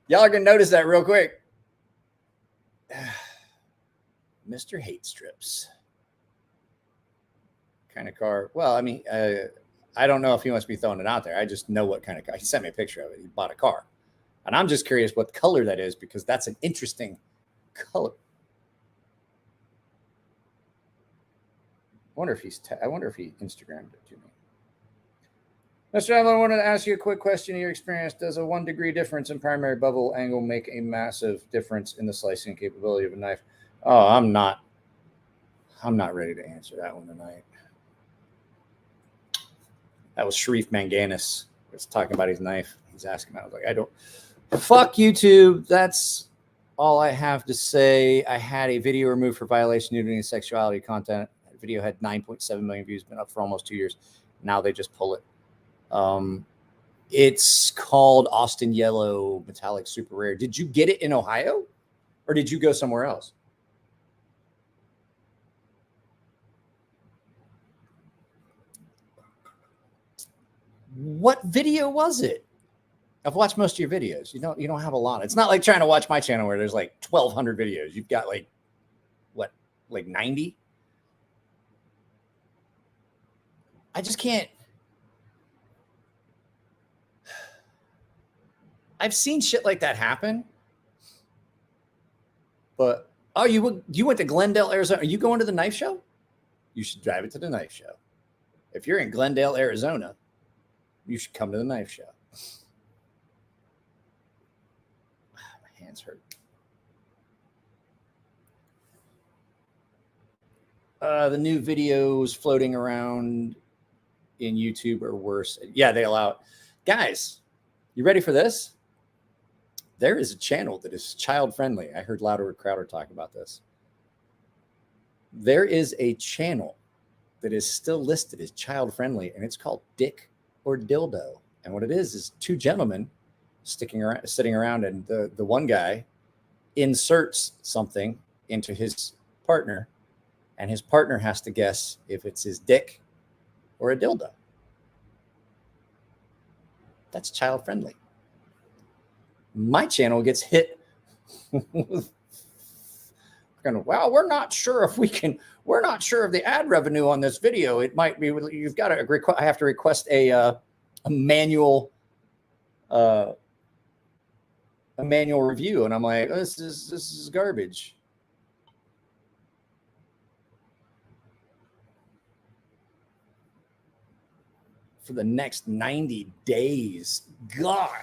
Y'all are going to notice that real quick. Mr. Hate Strips. Kind of car. Well, I mean, I don't know if he wants me throwing it out there. I just know what kind of car. He sent me a picture of it. He bought a car. And I'm just curious what color that is because that's an interesting color. I wonder if he Instagrammed it to me. Mr. Adler, I wanted to ask you a quick question in your experience. Does a 1 degree difference in primary bevel angle make a massive difference in the slicing capability of a knife? Oh, I'm not ready to answer that one tonight. That was Sharif Manganis. He was talking about his knife. He's asking. I was like, I don't. Fuck YouTube. That's all I have to say. I had a video removed for violation of nudity and sexuality content. The video had 9.7 million views, been up for almost 2 years. Now they just pull it. It's called Austin Yellow Metallic Super Rare. Did you get it in Ohio or did you go somewhere else? What video was it? I've watched most of your videos. You don't have a lot. It's not like trying to watch my channel where there's like 1,200 videos. You've got like, what, like 90? I just can't. I've seen shit like that happen. But, oh, you went to Glendale, Arizona. Are you going to the knife show? You should drive it to the knife show. If you're in Glendale, Arizona, you should come to the knife show. My hands hurt. The new videos floating around in YouTube are worse. Yeah, they allow it. Guys, you ready for this? There is a channel that is child friendly. I heard Louder Crowder talk about this. There is a channel that is still listed as child friendly, and it's called Dick or Dildo. And what it is two gentlemen sitting around, and the one guy inserts something into his partner, and his partner has to guess if it's his dick or a dildo. That's child friendly. My channel gets hit. Well, we're not sure if the ad revenue on this video. It might be, you've got to request, I have to request a manual review. And I'm like, oh, this is garbage. For the next 90 days. God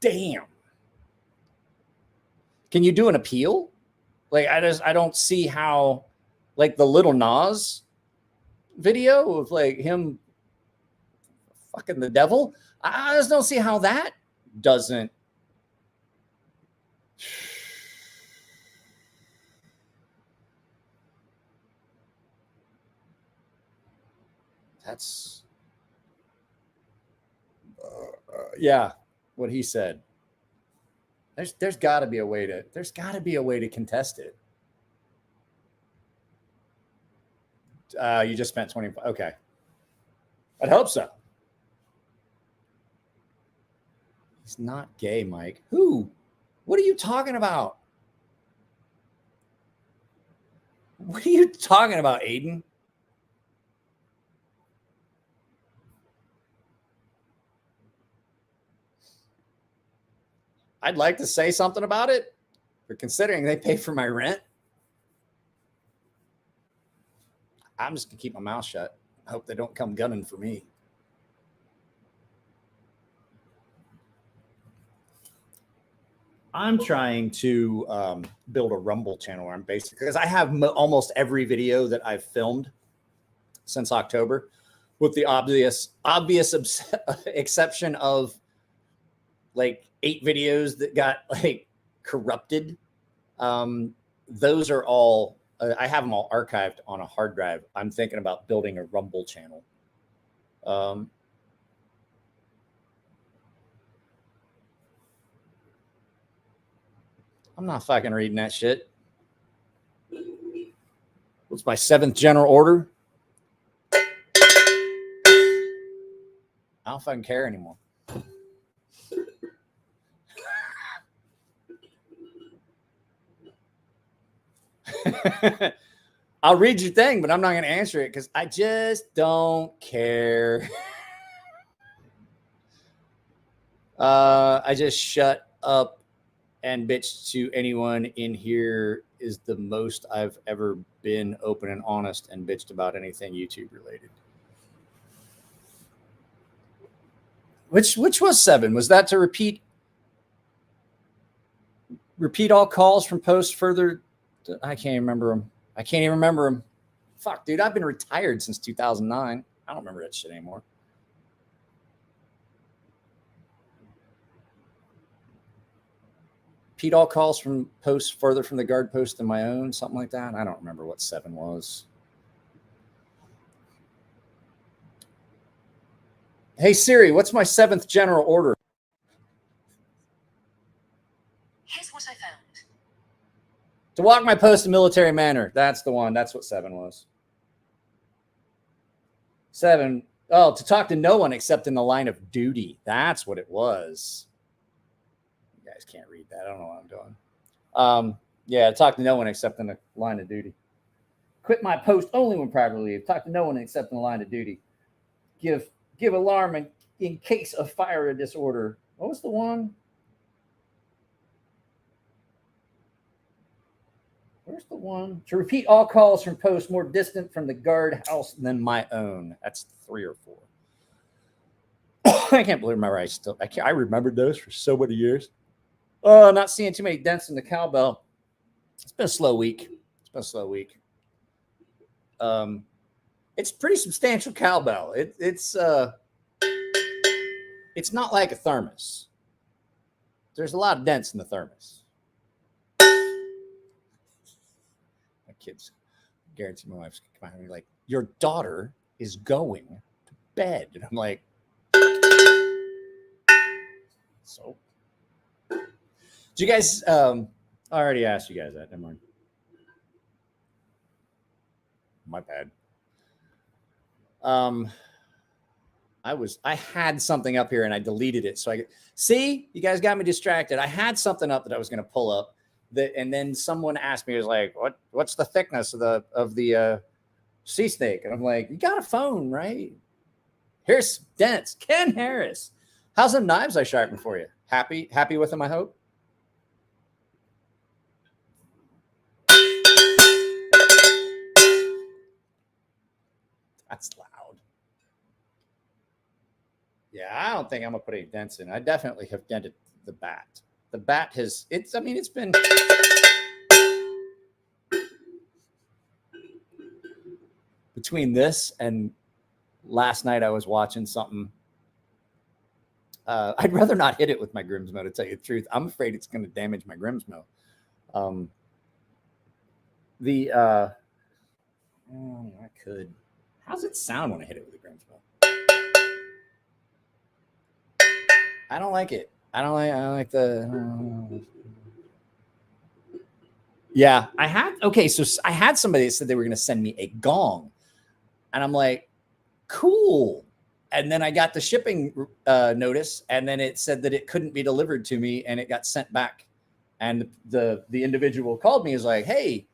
damn. Can you do an appeal? Like, I don't see how, like the Little Nas video of like him fucking the devil. I just don't see how that doesn't. That's, yeah, what he said. There's got to be a way to contest it. You just spent 20. Okay, I'd hope so. He's not gay, Mike. Who? What are you talking about? What are you talking about, Aiden? I'd like to say something about it, but considering they pay for my rent, I'm just going to keep my mouth shut. I hope they don't come gunning for me. I'm trying to build a Rumble channel where I'm basically, because I have almost every video that I've filmed since October, with the obvious exception of like 8 videos that got like corrupted. Those are all, I have them all archived on a hard drive. I'm thinking about building a Rumble channel. I'm not fucking reading that shit. What's my 7th general order? I don't fucking care anymore. I'll read your thing, but I'm not going to answer it because I just don't care. I just shut up and bitch to anyone in here is the most I've ever been open and honest and bitched about anything YouTube related. Which was 7? Was that to repeat all calls from posts further? I can't even remember them. I can't even remember them. Fuck, dude, I've been retired since 2009. I don't remember that shit anymore. Repeat all calls from posts further from the guard post than my own, something like that. I don't remember what 7 was. Hey, Siri, what's my 7th general order? Here's what I found. To walk my post in military manner. That's the one. That's what 7 was. 7. Oh, to talk to no one except in the line of duty. That's what it was. You guys can't read that. I don't know what I'm doing. Yeah, talk to no one except in the line of duty. Quit my post only when prior to leave. Talk to no one except in the line of duty. Give alarm in case of fire or disorder. What was the one? Where's the one? To repeat all calls from posts more distant from the guard house than my own. That's 3 or 4. I can't believe I remembered those for so many years. Oh, not seeing too many dents in the cowbell. It's been a slow week. It's pretty substantial cowbell. It's not like a thermos. There's a lot of dents in the thermos. My kids, guarantee my wife's gonna come out and be like, your daughter is going to bed. And I'm like, so. Did you guys, I already asked you guys that. Never mind. My bad. I had something up here and I deleted it. So see, you guys got me distracted. I had something up that I was going to pull up and then someone asked me, it was like, what's the thickness of the sea snake? And I'm like, you got a phone, right? Here's dents. Ken Harris. How's the knives I sharpened for you? Happy with them, I hope. That's loud. Yeah, I don't think I'm gonna put any dents in. I definitely have dented the bat. The bat has it's been between this and last night I was watching something. I'd rather not hit it with my Grimsmo, to tell you the truth. I'm afraid it's gonna damage my Grimsmo. I could. How's it sound when I hit it with a Grimsmo? I don't like it. I don't like the. Yeah, so I had somebody that said they were going to send me a gong, and I'm like, cool. And then I got the shipping notice, and then it said that it couldn't be delivered to me, and it got sent back. And the individual called me, is like, hey,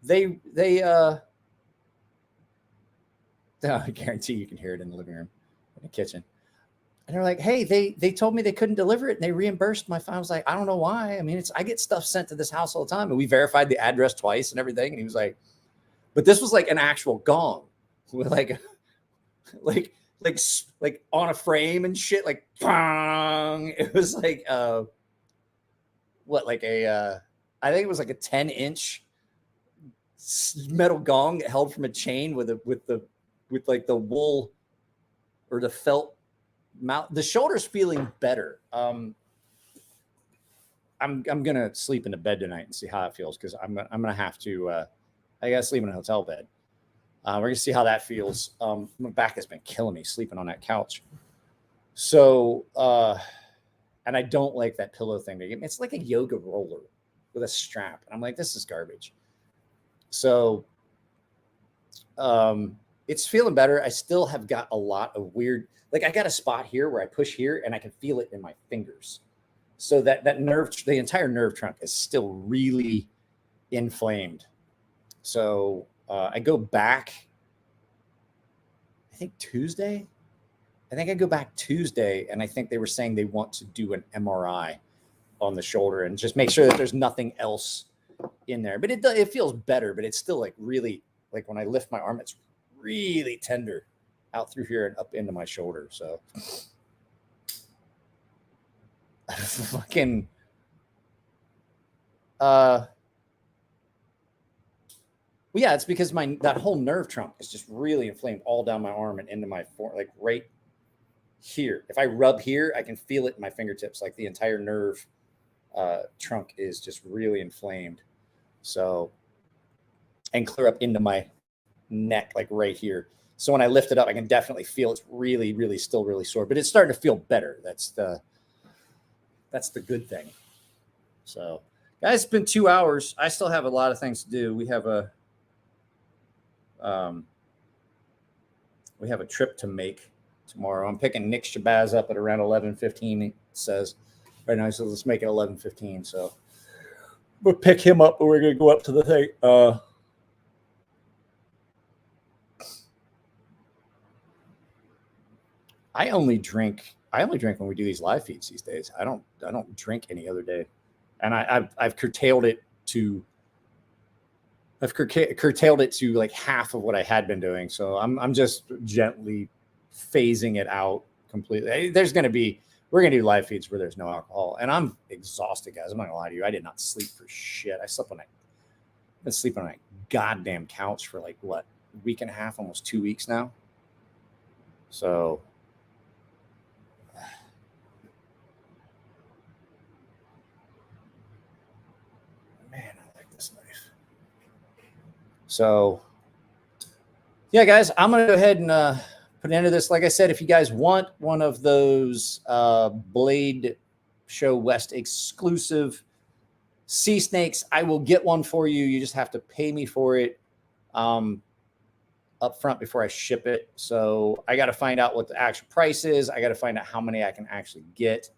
I guarantee you can hear it in the living room, in the kitchen. And they're like, hey, they told me they couldn't deliver it and they reimbursed my phone. I was like, I don't know why. I mean, I get stuff sent to this house all the time. And we verified the address twice and everything. And he was like, but this was like an actual gong with like on a frame and shit, like bang. It was like I think it was like a 10-inch metal gong held from a chain with like the wool or the felt mount. The shoulder's feeling better. I'm gonna sleep in the bed tonight and see how it feels, because I'm gonna have to. I gotta sleep in a hotel bed. We're gonna see how that feels. My back has been killing me sleeping on that couch. So, and I don't like that pillow thing. It's like a yoga roller with a strap. And I'm like, this is garbage. So, it's feeling better. I still have got a lot of weird, like I got a spot here where I push here and I can feel it in my fingers. So that nerve, the entire nerve trunk is still really inflamed. So I go back, I think Tuesday. I think I go back Tuesday, and I think they were saying they want to do an MRI on the shoulder and just make sure that there's nothing else in there. But it feels better, but it's still like really, like when I lift my arm, it's really tender out through here and up into my shoulder. So fucking well, yeah, it's because that whole nerve trunk is just really inflamed all down my arm and into my like right here. If I rub here, I can feel it in my fingertips. Like the entire nerve trunk is just really inflamed. So, and clear up into my neck, like right here. So when I lift it up, I can definitely feel it's really, really still really sore, but it's starting to feel better. That's the good thing. So guys, it's been 2 hours. I still have a lot of things to do. We have a trip to make tomorrow. I'm picking Nick Shabazz up at around 11:15. It says right now, so let's make it 11:15. So we'll pick him up, and we're gonna go up to the thing. I only drink when we do these live feeds these days. I don't drink any other day, and I've curtailed it to like half of what I had been doing. So I'm just gently phasing it out completely. We're gonna do live feeds where there's no alcohol, and I'm exhausted, guys. I'm not gonna lie to you. I did not sleep for shit. I've been sleeping on a goddamn couch for like what, week and a half, almost 2 weeks now. So man, I like this knife. So yeah, guys, I'm going to go ahead and put an end to this. Like I said, if you guys want one of those Blade Show West exclusive sea snakes, I will get one for you. You just have to pay me for it up front before I ship it. So I got to find out what the actual price is. I got to find out how many I can actually get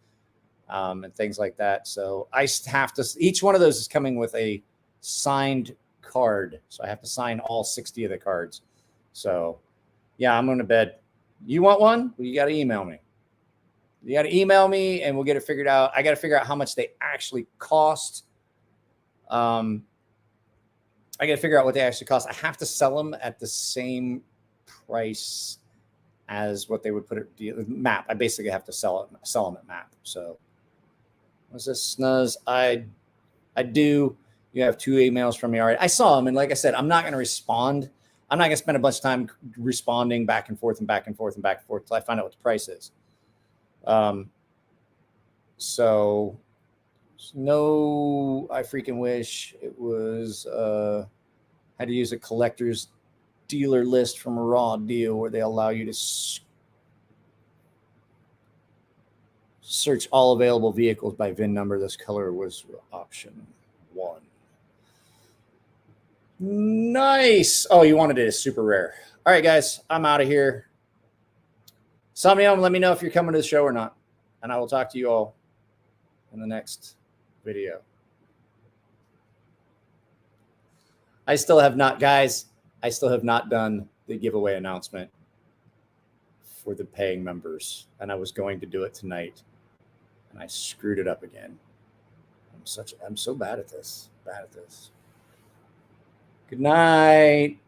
and things like that. So I have to, each one of those is coming with a signed card. So I have to sign all 60 of the cards. So yeah, I'm going to bed. You want one? Well, you got to email me. You got to email me and we'll get it figured out. I got to figure out how much they actually cost. I got to figure out what they actually cost. I have to sell them at the same price as what they would put it map. I basically have to sell them at map. So what's this snuzz? I do. You have 2 emails from me already. I saw them. And like I said, I'm not going to respond. I'm not going to spend a bunch of time responding back and forth and back and forth and back and forth until I find out what the price is. So no, I freaking wish it was, had to use a collector's dealer list from a raw deal where they allow you to search all available vehicles by VIN number. This color was option 1. Nice. Oh, you wanted it as super rare. All right, guys, I'm out of here. Somebody let me know if you're coming to the show or not. And I will talk to you all in the next video. I still have not done the giveaway announcement for the paying members. And I was going to do it tonight. And I screwed it up again. I'm so bad at this. Good night.